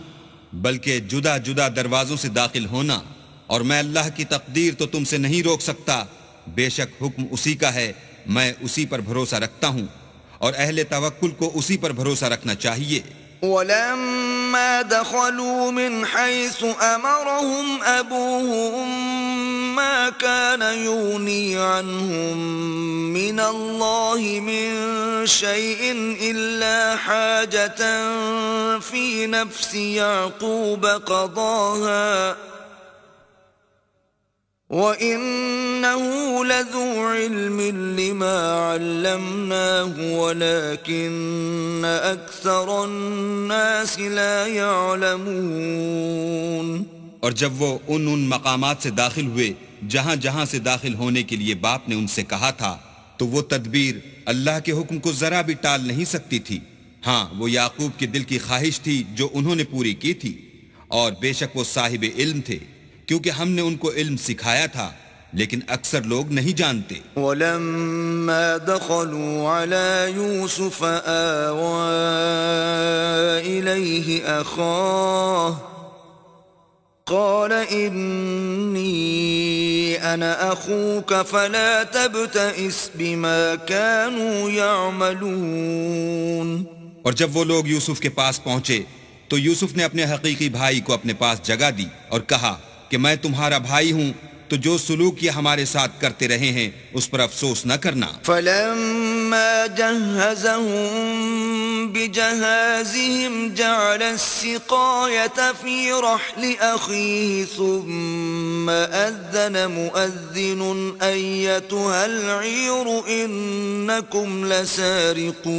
بلکہ جدا جدا دروازوں سے داخل ہونا، اور میں اللہ کی تقدیر تو تم سے نہیں روک سکتا، بے شک حکم اسی کا ہے، میں اسی پر بھروسہ رکھتا ہوں اور اہل توکل کو اسی پر بھروسہ رکھنا چاہیے. ولما دخلوا من حيث أمرهم أبوهم ما كان يغني عنهم من الله من شيء إلا حاجة في نفس يعقوب قضاها وَإِنَّهُ لَذُو عِلْمٍ لِّمَا عَلَّمْنَاهُ وَلَكِنَّ أَكْثَرَ النَّاسِ لَا يَعْلَمُونَ. اور جب وہ ان مقامات سے داخل ہوئے جہاں جہاں سے داخل ہونے کے لیے باپ نے ان سے کہا تھا تو وہ تدبیر اللہ کے حکم کو ذرا بھی ٹال نہیں سکتی تھی. ہاں وہ یعقوب کے دل کی خواہش تھی جو انہوں نے پوری کی تھی، اور بے شک وہ صاحب علم تھے کیونکہ ہم نے ان کو علم سکھایا تھا، لیکن اکثر لوگ نہیں جانتے. وَلَمَّا دَخَلُوا عَلَى يُوسُفَ آوَى إِلَيْهِ أَخَاهُ قَالَ إِنِّي أَنَا أَخُوكَ فَلَا تَبْتَئِسْ بِمَا كَانُوا يَعْمَلُونَ. اور جب وہ لوگ یوسف کے پاس پہنچے تو یوسف نے اپنے حقیقی بھائی کو اپنے پاس جگہ دی اور کہا کہ میں تمہارا بھائی ہوں، تو جو سلوک یہ ہمارے ساتھ کرتے رہے ہیں اس پر افسوس نہ کرنا. فَلَمَّا جَهَّزَهُم بِجَهَازِهِمْ جَعَلَ السِّقَايَةَ فِي رَحْلِ أَخِيهِ ثُمَّ أَذَّنَ مُؤَذِّنٌ أَيَّتُهَا الْعِيرُ إِنَّكُمْ لَسَارِقُونَ.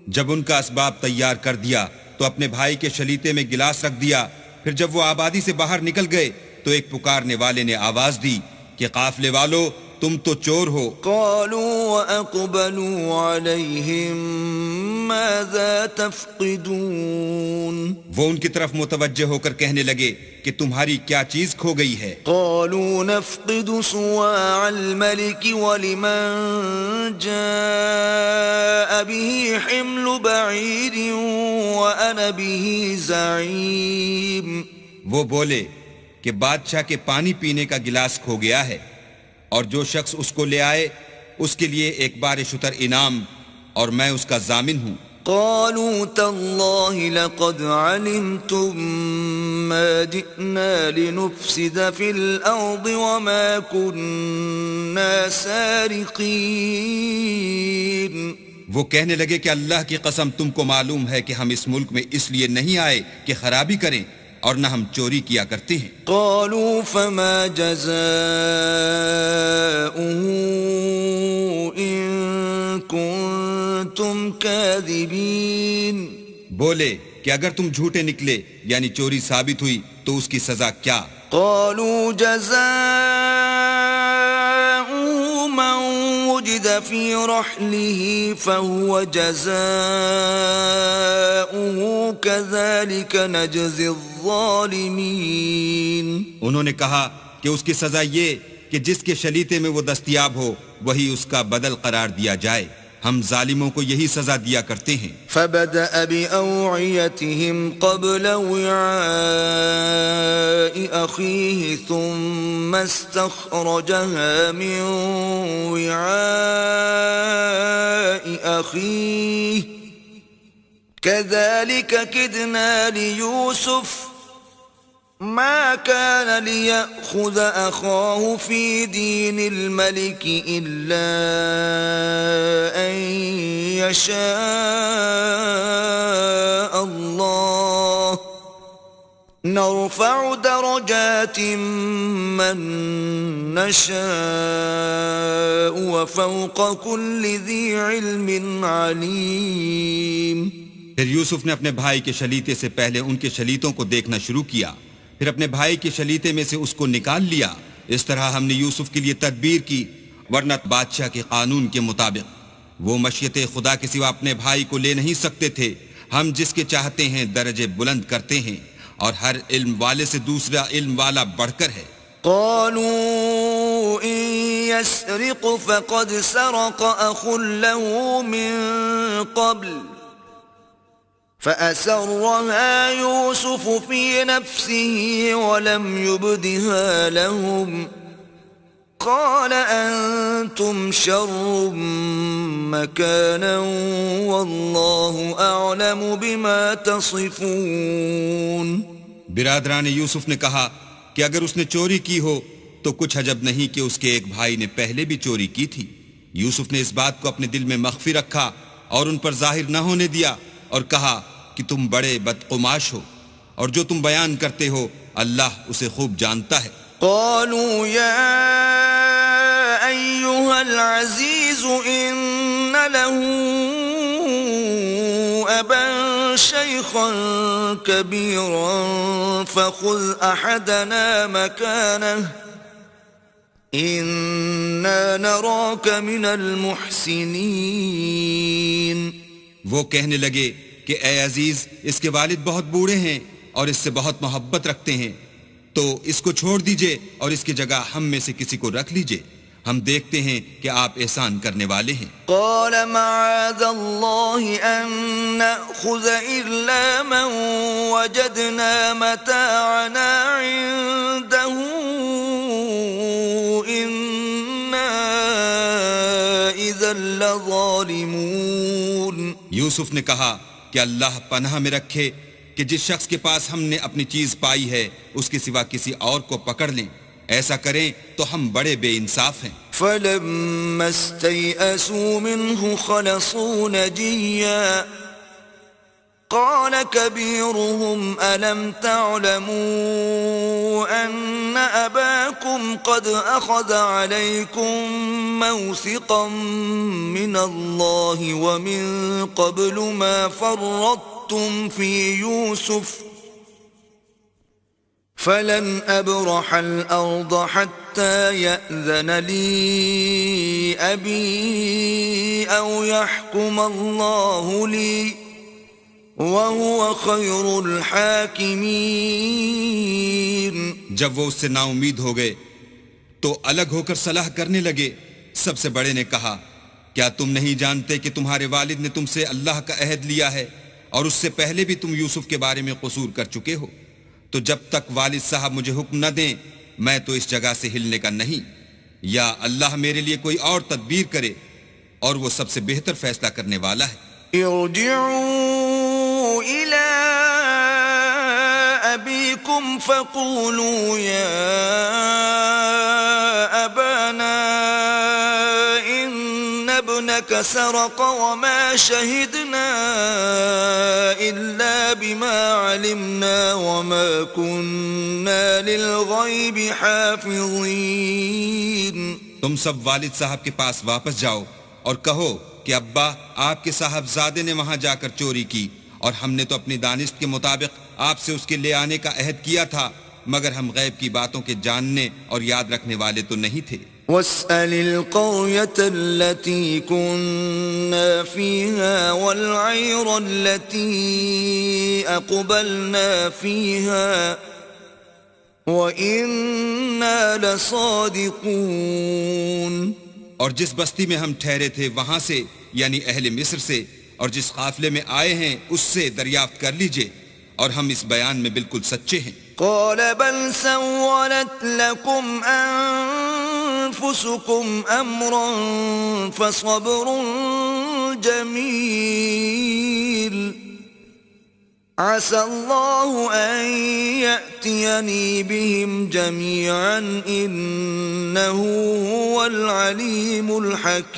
جب ان کا اسباب تیار کر دیا تو اپنے بھائی کے شلیتے میں گلاس رکھ دیا. پھر جب وہ آبادی سے باہر نکل گئے تو ایک پکارنے والے نے آواز دی کہ قافلے والو تم تو چور ہو. قالوا وأقبلوا عليهم ماذا تفقدون. وہ ان کی طرف متوجہ ہو کر کہنے لگے کہ تمہاری کیا چیز کھو گئی ہے. قالوا نفقد صواع الملك ولمن جاء به حمل بعير وأنا به زعيم. وہ بولے کہ بادشاہ کے پانی پینے کا گلاس کھو گیا ہے اور جو شخص اس کو لے آئے اس کے لیے ایک بار شتر انعام اور میں اس کا ضامن ہوں. قالوا تالله لقد علمتم ما جئنا لنفسد في الأرض وما كنا سارقين. وہ کہنے لگے کہ اللہ کی قسم تم کو معلوم ہے کہ ہم اس ملک میں اس لیے نہیں آئے کہ خرابی کریں اور نہ ہم چوری کیا کرتے ہیں۔ قالوا فما جزاؤه إن كنتم كاذبين، بولے کہ اگر تم جھوٹے نکلے یعنی چوری ثابت ہوئی تو اس کی سزا کیا؟ قالوا جزاؤه من وجد في رحله فهو جزاؤه كذلك نجزي الظالمين۔ انہوں نے کہا کہ اس کی سزا یہ کہ جس کے شلیتے میں وہ دستیاب ہو وہی اس کا بدل قرار دیا جائے، ہم ظالموں کو یہی سزا دیا کرتے ہیں۔ فبدأ بأوعيتهم قبل وعاء أخيه ثم استخرجها من وعاء أخيه كذلك كدنا ليوسف ما كان ليأخذ أخاه في دين الملك إلا أن يشاء الله نرفع درجات من نشاء وفوق كل ذي علم عليم۔ پھر یوسف نے اپنے بھائی کے شلیتے سے پہلے ان کے شلیتوں کو دیکھنا شروع کیا، پھر اپنے بھائی کے شلیتے میں سے اس کو نکال لیا۔ اس طرح ہم نے یوسف کے لیے تدبیر کی، ورنہ بادشاہ کے قانون کے مطابق وہ مشیت خدا کے سوا اپنے بھائی کو لے نہیں سکتے تھے۔ ہم جس کے چاہتے ہیں درجے بلند کرتے ہیں، اور ہر علم والے سے دوسرا علم والا بڑھ کر ہے۔ قالوا إن يسرق فقد سرق أخ له من قبل فأسرها يوسف في نفسه ولم يبدها لهم قال أنتم شر مكانا والله أعلم بما تصفون۔ برادران یوسف نے کہا کہ اگر اس نے چوری کی ہو تو کچھ عجب نہیں کہ اس کے ایک بھائی نے پہلے بھی چوری کی تھی۔ یوسف نے اس بات کو اپنے دل میں مخفی رکھا اور ان پر ظاہر نہ ہونے دیا، اور کہا کہ تم بڑے بدقماش ہو، اور جو تم بیان کرتے ہو اللہ اسے خوب جانتا ہے۔ قالوا يا أيها العزيز إن له أبا شيخا كبيرا فخذ أحدنا مكانه إنا نراك من المحسنين۔ وہ کہنے لگے کہ اے عزیز، اس کے والد بہت بوڑھے ہیں اور اس سے بہت محبت رکھتے ہیں، تو اس کو چھوڑ دیجئے اور اس کی جگہ ہم میں سے کسی کو رکھ لیجئے، ہم دیکھتے ہیں کہ آپ احسان کرنے والے ہیں۔ قال معاذ الله أن نأخذ إلا من وجدنا متاعنا عنده إنا إذا لظالمون۔ یوسف نے کہا کہ اللہ پناہ میں رکھے کہ جس شخص کے پاس ہم نے اپنی چیز پائی ہے اس کے سوا کسی اور کو پکڑ لیں، ایسا کریں تو ہم بڑے بے انصاف ہیں۔ فلما استيئسوا منه خلصوا نجيا قال كبيرهم ألم تعلموا أن أباكم قد أخذ عليكم موثقا من الله ومن قبل ما فرطتم في يوسف فلن أبرح الأرض حتى يأذن لي أبي أو يحكم الله لي وَهُوَ خَيْرُ الْحَاكِمِينَ۔ جب وہ اس سے نا امید ہو گئے تو الگ ہو کر صلاح کرنے لگے۔ سب سے بڑے نے کہا کیا تم نہیں جانتے کہ تمہارے والد نے تم سے اللہ کا عہد لیا ہے اور اس سے پہلے بھی تم یوسف کے بارے میں قصور کر چکے ہو؟ تو جب تک والد صاحب مجھے حکم نہ دیں میں تو اس جگہ سے ہلنے کا نہیں، یا اللہ میرے لیے کوئی اور تدبیر کرے، اور وہ سب سے بہتر فیصلہ کرنے والا ہے۔ ارجعوا إلى أبيكم فقولوا يا أبانا إن ابنك سرق وما شهدنا إلا بما علمنا وما كنا للغيب حافظين. تم سب والد صاحب کے پاس واپس جاؤ اور کہو کہ ابا آپ کے صاحبزادے نے وہاں جا کر چوری کی، اور ہم نے تو اپنی دانست کے مطابق آپ سے اس کے لے آنے کا عہد کیا تھا، مگر ہم غیب کی باتوں کے جاننے اور یاد رکھنے والے تو نہیں تھے. واسأل القرية التي كنا فيها والعير التي أقبلنا فيها وإنا لصادقون. اور جس بستی میں ہم ٹھہرے تھے وہاں سے، یعنی اہل مصر سے، اور جس قافلے میں آئے ہیں اس سے دریافت کر لیجئے، اور ہم اس بیان میں بالکل سچے ہیں. قال بل سولت لكم أنفسكم أمرا فصبر جميل عسى الله أن يأتيني بهم جميعا إنه هو العليم الحكيم.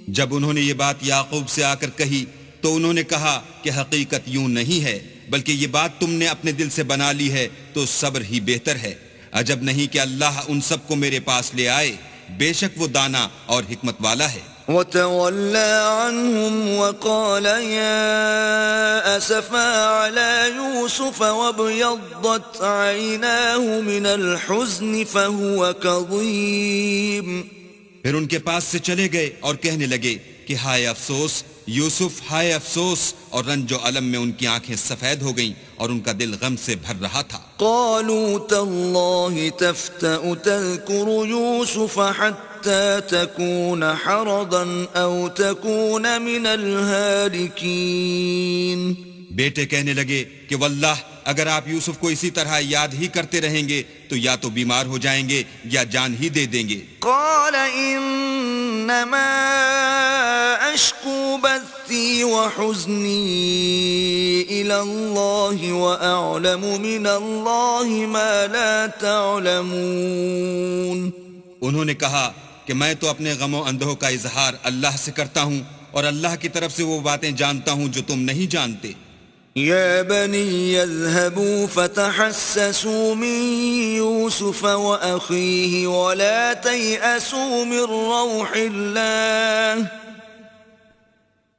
جب انہوں نے یہ بات یعقوب سے آ کر کہی تو انہوں نے کہا کہ حقیقت یوں نہیں ہے، بلکہ یہ بات تم نے اپنے دل سے بنا لی ہے تو صبر ہی بہتر ہے. عجب نہیں کہ اللہ ان سب کو میرے پاس لے آئے، بے شک وہ دانا اور حکمت والا ہے. وتولى عنهم وقال يا أسفا على يوسف وابيضت عيناه من الحزن فهو كظيم. پھر ان کے پاس سے چلے گئے اور کہنے لگے کہ ہائے افسوس یوسف، ہائے افسوس، اور رنج و الم میں ان کی آنکھیں سفید ہو گئیں اور ان کا دل غم سے بھر رہا تھا. قالوا تالله تفتأ تذكر يوسف حتى تكون حرضا أو تكون من الهالكين. بیٹے کہنے لگے کہ واللہ اگر آپ یوسف کو اسی طرح یاد ہی کرتے رہیں گے تو یا تو بیمار ہو جائیں گے یا جان ہی دے دیں گے. قال انما اشکو بثی وحزنی الى اللہ واعلم من اللہ ما لا تعلمون. انہوں نے کہا کہ میں تو اپنے غم و اندوہ کا اظہار اللہ سے کرتا ہوں اور اللہ کی طرف سے وہ باتیں جانتا ہوں جو تم نہیں جانتے. يا بني اذهبوا فتحسسوا من يوسف وأخيه ولا تيأسوا من روح الله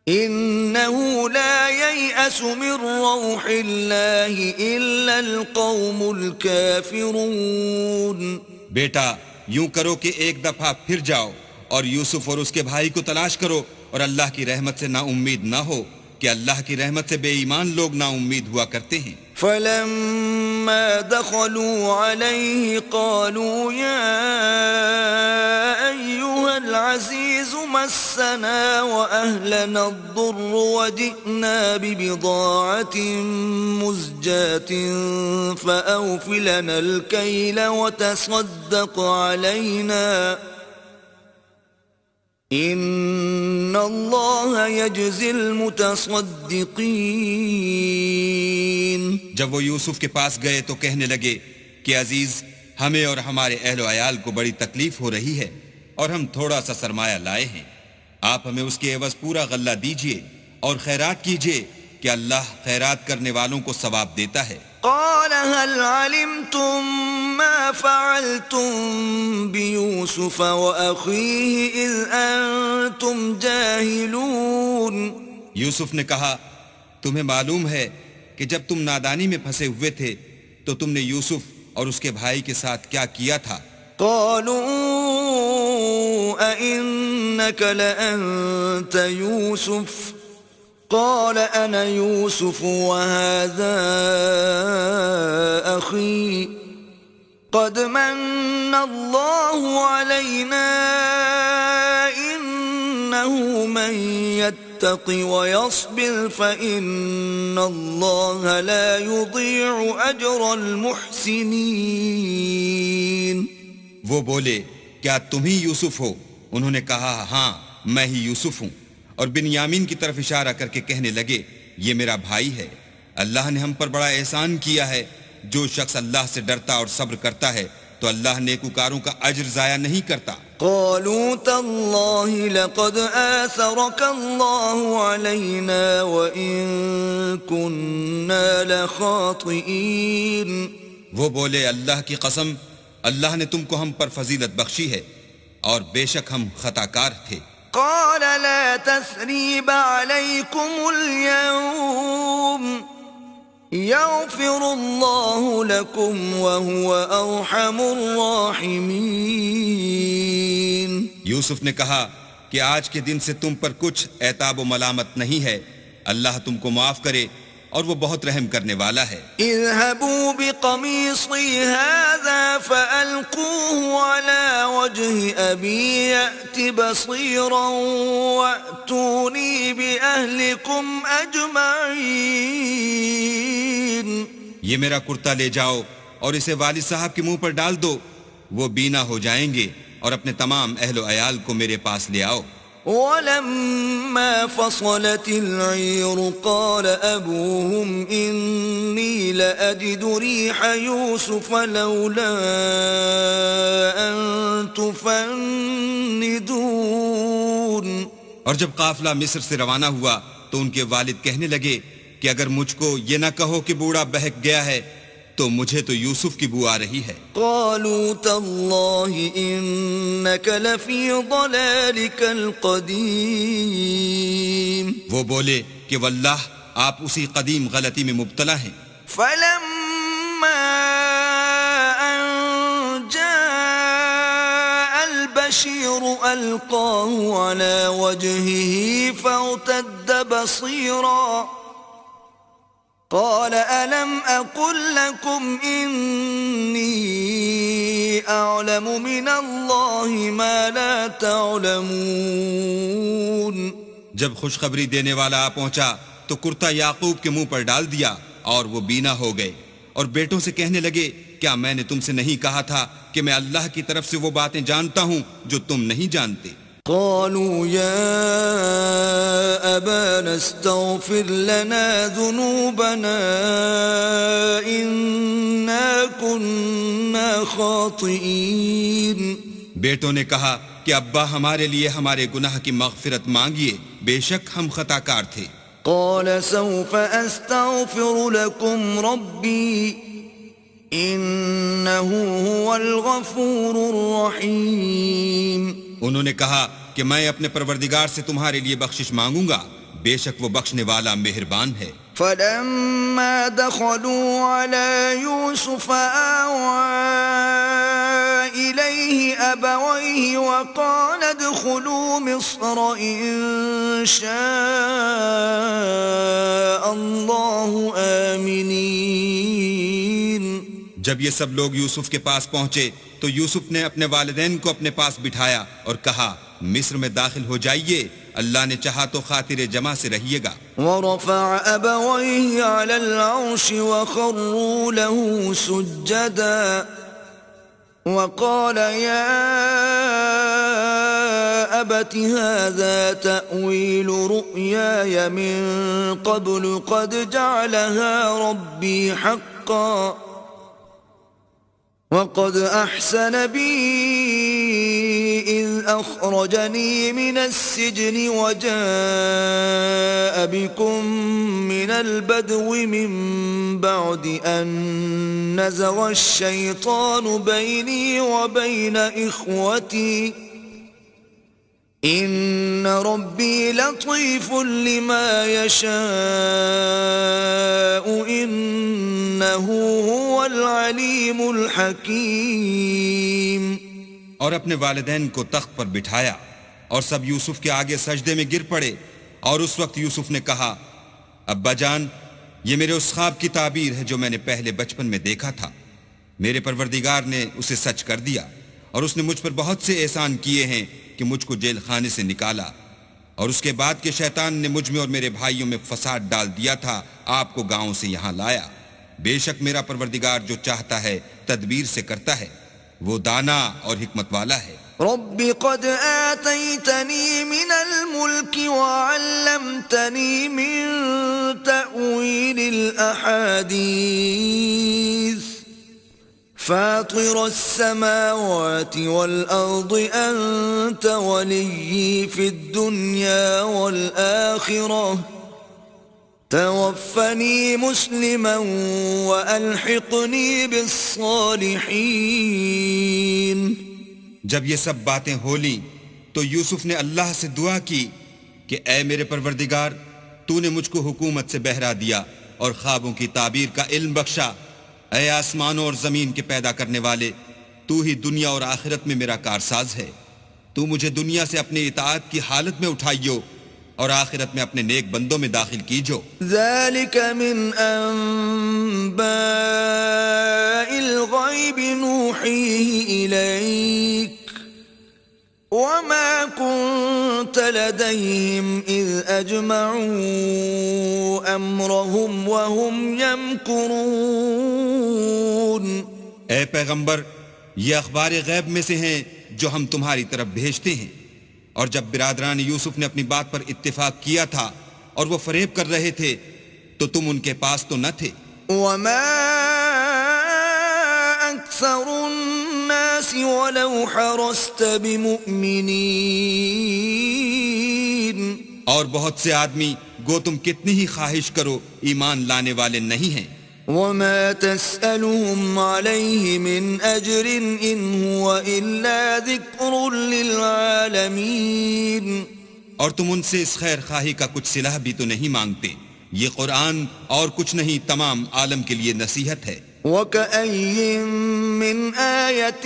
إنه لا ييأس من روح الله إلا القوم الكافرون. بیٹا یوں کرو کہ ایک دفعہ پھر جاؤ اور یوسف اور اس کے بھائی کو تلاش کرو، اور اللہ کی رحمت سے نا امید نہ ہو کہ اللہ کی رحمت سے بے ایمان لوگ نا امید ہوا کرتے ہیں. فلما دخلوا عليه قالوا يا أيها العزيز مسنا وأهلنا الضر وجئنا ببضاعة مزجاة فأوف لنا الكيل وتصدق علينا ان اللہ یجزی المتصدقین. جب وہ یوسف کے پاس گئے تو کہنے لگے کہ عزیز، ہمیں اور ہمارے اہل و عیال کو بڑی تکلیف ہو رہی ہے اور ہم تھوڑا سا سرمایہ لائے ہیں، آپ ہمیں اس کے عوض پورا غلہ دیجئے اور خیرات کیجئے کہ اللہ خیرات کرنے والوں کو ثواب دیتا ہے. قال هل علمتم ما فعلتم بيوسف وأخيه إذ أنتم جاهلون. یوسف نے کہا تمہیں معلوم ہے کہ جب تم نادانی میں پھنسے ہوئے تھے تو تم نے یوسف اور اس کے بھائی کے ساتھ کیا کیا تھا. قالوا أئنك لأنت يوسف قال أنا يوسف وهذا أخي قد من الله علينا إنه من يتق ويصبر فإن الله لا يضيع أجر المحسنين. وہ بولے کیا تم ہی یوسف ہو؟ انہوں نے کہا ہاں میں ہی یوسف ہوں، اور بنیامین کی طرف اشارہ کر کے کہنے لگے یہ میرا بھائی ہے، اللہ نے ہم پر بڑا احسان کیا ہے. جو شخص اللہ سے ڈرتا اور صبر کرتا ہے تو اللہ نیکوکاروں کا اجر ضائع نہیں کرتا. قالوا تالله لقد آثرك الله علينا وإن كنا لخاطئين. وہ بولے اللہ کی قسم اللہ نے تم کو ہم پر فضیلت بخشی ہے اور بے شک ہم خطا کار تھے. قال لا تثريب عليكم اليوم يغفر الله لكم وهو أرحم الراحمين. یوسف نے کہا کہ آج کے دن سے تم پر کچھ عتاب و ملامت نہیں ہے، اللہ تم کو معاف کرے اور وہ بہت رحم کرنے والا ہے. اذهبوا بقميصي هذا فألقوه على وجه أبي يأت بصيرا وأتوني بأهلكم أجمعين. یہ میرا کرتا لے جاؤ اور اسے والد صاحب کے منہ پر ڈال دو، وہ بینا ہو جائیں گے، اور اپنے تمام اہل و عیال کو میرے پاس لے آؤ. ولما فصلت العير قال أبوهم إني لأجد ريح يوسف لولا أن تفندون. اور جب قافلہ مصر سے روانہ ہوا تو ان کے والد کہنے لگے کہ اگر مجھ کو یہ نہ کہو کہ بوڑھا بہک گیا ہے تو مجھے تو یوسف کی بو آ رہی ہے. قالوا تالله إنك لفي ضلالك القديم. وہ بولے کہ واللہ آپ اسی قدیم غلطی میں مبتلا ہیں. فلما أن جاء البشير ألقاه على وجهه فارتد بصيرا قال ألم أقل لكم إني أعلم من الله ما لا تعلمون. جب خوشخبری دینے والا آ پہنچا تو کرتا یعقوب کے منہ پر ڈال دیا اور وہ بینا ہو گئے، اور بیٹوں سے کہنے لگے کیا میں نے تم سے نہیں کہا تھا کہ میں اللہ کی طرف سے وہ باتیں جانتا ہوں جو تم نہیں جانتے. قالوا يا أبانا استغفر لنا ذنوبنا إنا كنا خاطئين. بیٹوں نے کہا کہ ابا ہمارے لیے ہمارے گناہ کی مغفرت مانگیے، بے شک ہم خطا کار تھے. قال سوف أستغفر لكم ربي إنه هو الغفور الرحيم. انہوں نے کہا کہ میں اپنے پروردگار سے تمہارے لیے بخشش مانگوں گا، بے شک وہ بخشنے والا مہربان ہے. فلما دخلوا على يوسف آوى إليه أبويه وقال ادخلوا مصر إن شاء الله آمنين. جب یہ سب لوگ یوسف کے پاس پہنچے تو یوسف نے اپنے والدین کو اپنے پاس بٹھایا اور کہا مصر میں داخل ہو جائیے، اللہ نے چاہا تو خاطر جمع سے رہیے گا. ورفع أبويه على العرش وخروا له سجدا وقال يا أبت هذا تأويل رؤياي من قبل قد جعلها ربي حقا وقد أحسن بي إذ أخرجني من السجن وجاء بكم من البدو من بعد أن نزغ الشيطان بيني وبين إخوتي إن ربي لطيف لما يشاء إنه هو العليم الحكيم. اور اپنے والدین کو تخت پر بٹھایا اور سب یوسف کے آگے سجدے میں گر پڑے، اور اس وقت یوسف نے کہا ابا جان یہ میرے اس خواب کی تعبیر ہے جو میں نے پہلے بچپن میں دیکھا تھا. میرے پروردگار نے اسے سچ کر دیا، اور اس نے مجھ پر بہت سے احسان کیے ہیں کہ مجھ کو جیل خانے سے نکالا، اور اس کے بعد کہ شیطان نے مجھ میں اور میرے بھائیوں میں فساد ڈال دیا تھا آپ کو گاؤں سے یہاں لایا. بے شک میرا پروردگار جو چاہتا ہے تدبیر سے کرتا ہے، وہ دانا اور حکمت والا ہے. رب قد آتيتني من الملك وعلمتني من تأويل الأحاديث فاطر السماوات والأرض أنت ولي في الدنيا والآخرة توفني مسلما وألحقني بالصالحين. جب یہ سب باتیں ہو لیں تو یوسف نے اللہ سے دعا کی کہ اے میرے پروردگار، تو نے مجھ کو حکومت سے بہرا دیا اور خوابوں کی تعبیر کا علم بخشا. اے آسمانوں اور زمین کے پیدا کرنے والے، تو ہی دنیا اور آخرت میں میرا کارساز ہے. تو مجھے دنیا سے اپنی اطاعت کی حالت میں اٹھائیو اور آخرت میں اپنے نیک بندوں میں داخل کیجو. ذلك من أنباء الغيب نوحيه إليك وما كنت لديهم إذ أجمعوا أمرهم وهم يمكرون. اے پیغمبر، یہ اخبار غیب میں سے ہیں جو ہم تمہاری طرف بھیجتے ہیں. اور جب برادران یوسف نے اپنی بات پر اتفاق کیا تھا اور وہ فریب کر رہے تھے تو تم ان کے پاس تو نہ تھے. وما أكثر الناس ولو حرصت بمؤمنين. اور بہت سے آدمی گو تم کتنی ہی خواہش کرو ایمان لانے والے نہیں ہیں. وما تسألهم عليه من أجر إن هو إلا ذكر للعالمين. اور تم ان سے اس خیر خواہی کا کچھ صلہ بھی تو نہیں مانگتے. یہ قرآن اور کچھ نہیں، تمام عالم کے لیے نصیحت ہے. وَكَأَيٍّ مِّنْ آيَةٍ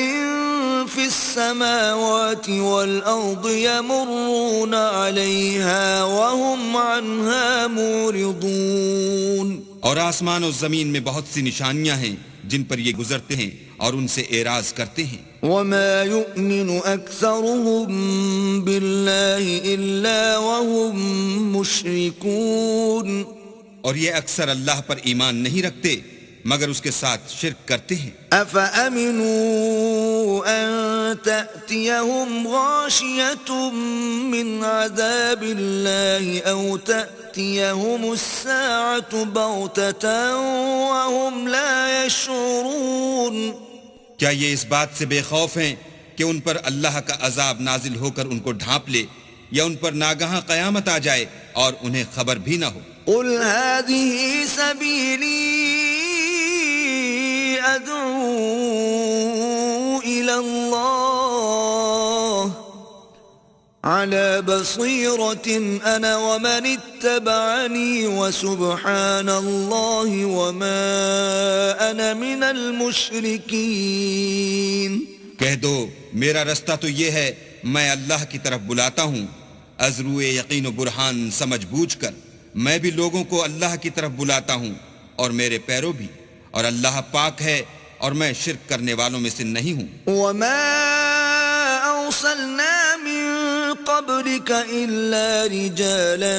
فِي السَّمَاوَاتِ وَالْأَرْضِ يَمُرُّونَ عَلَيْهَا وَهُمْ عَنْهَا مُعْرِضُونَ. اور آسمان و زمین میں بہت سی نشانیاں ہیں جن پر یہ گزرتے ہیں اور ان سے اعراض کرتے ہیں. وَمَا يُؤْمِنُ أَكْثَرُهُم بِاللَّهِ إِلَّا وَهُم مُشْرِكُونَ. اور یہ اکثر اللہ پر ایمان نہیں رکھتے مگر اس کے ساتھ شرک کرتے ہیں. أَفَأَمِنُوا أَن تَأْتِيَهُمْ غَاشِيَةٌ مِّنْ عَذَابِ اللَّهِ أَوْ تَأْتِيَهُمُ السَّاعَةُ بَغْتَةً وَهُمْ لَا يَشْعُرُونَ. کیا یہ اس بات سے بے خوف ہیں کہ ان پر اللہ کا عذاب نازل ہو کر ان کو ڈھانپ لے یا ان پر ناگہاں قیامت آ جائے اور انہیں خبر بھی نہ ہو؟ قُلْ هَذِهِ سَبِيلِي أَدْعُو إِلَى اللَّهِ عَلَى بَصِيرَةٍ أَنَا وَمَنِ اتَّبَعَنِي وَسُبْحَانَ اللَّهِ وَمَا أَنَا مِنَ الْمُشْرِكِينَ. کہہ دو میرا رستہ تو یہ ہے، میں اللہ کی طرف بلاتا ہوں از روئے یقین و برہان سمجھ بوجھ کر. میں بھی لوگوں کو اللہ کی طرف بلاتا ہوں اور میرے پیرو بھی، اور اللہ پاک ہے اور میں شرک کرنے والوں میں سے نہیں ہوں. وَمَا أَرْسَلْنَا مِن قَبْلِكَ إِلَّا رِجَالًا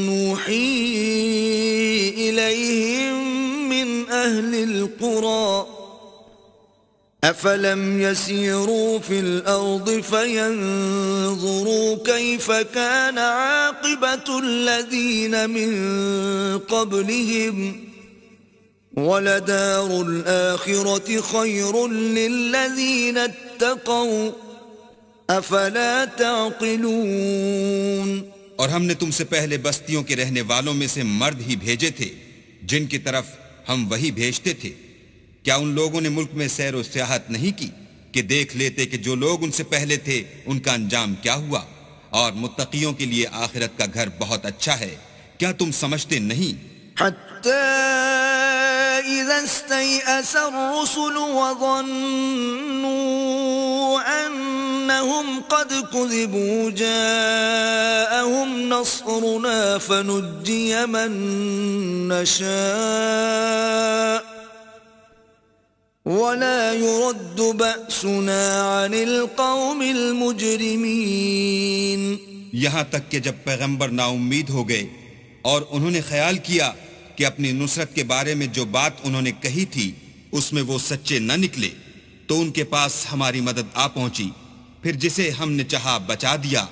نُوحِي إِلَيْهِم مِّنْ أَهْلِ الْقُرَى أَفَلَمْ يَسِيرُوا فِي الْأَرْضِ فَيَنظُرُوا كَيْفَ كَانَ عَاقِبَةُ الَّذِينَ مِن قَبْلِهِمْ وَلَدَارُ الْآخِرَةِ خَيْرٌ لِّلَّذِينَ اتَّقَوْا أَفَلَا تَعْقِلُونَ. اور ہم نے تم سے پہلے بستیوں کے رہنے والوں میں سے مرد ہی بھیجے تھے جن کی طرف ہم وہی بھیجتے تھے. کیا ان لوگوں نے ملک میں سیر و سیاحت نہیں کی کہ دیکھ لیتے کہ جو لوگ ان سے پہلے تھے ان کا انجام کیا ہوا؟ اور متقیوں کے لیے آخرت کا گھر بہت اچھا ہے. کیا تم سمجھتے نہیں؟ حتى إذا استيأس الرسل وظنوا أنهم قد كذبوا جاءهم نصرنا فنجي من نشاء ولا يرد بأسنا عن القوم المجرمين. یہاں تک کہ جب پیغمبر نا امید ہو گئے اور انہوں نے خیال کیا کہ اپنی نصرت کے بارے میں جو بات انہوں نے کہی تھی اس میں وہ سچے نہ نکلے تو ان کے پاس ہماری مدد آ پہنچی، پھر جسے ہم نے چاہا بچا دیا،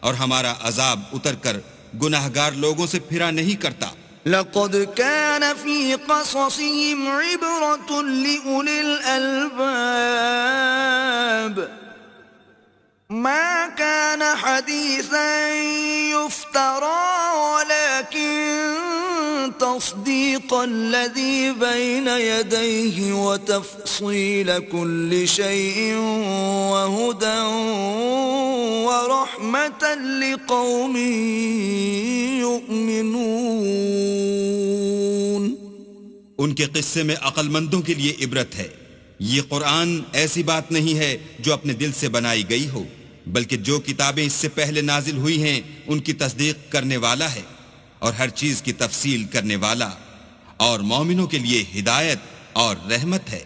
اور ہمارا عذاب اتر کر گناہگار لوگوں سے پھرا نہیں کرتا. لقد كان في قصصهم عبرة لأولي الألباب ما كان حديثا يفترى ولكن تصديق الذي بين يديه وتفصيل كل شيء وهدى ورحمة لقوم يؤمنون. ان کے قصے میں عقل مندوں کے لیے عبرت ہے. یہ قرآن ایسی بات نہیں ہے جو اپنے دل سے بنائی گئی ہو، بلکہ جو کتابیں اس سے پہلے نازل ہوئی ہیں ان کی تصدیق کرنے والا ہے اور ہر چیز کی تفصیل کرنے والا، اور مومنوں کے لیے ہدایت اور رحمت ہے.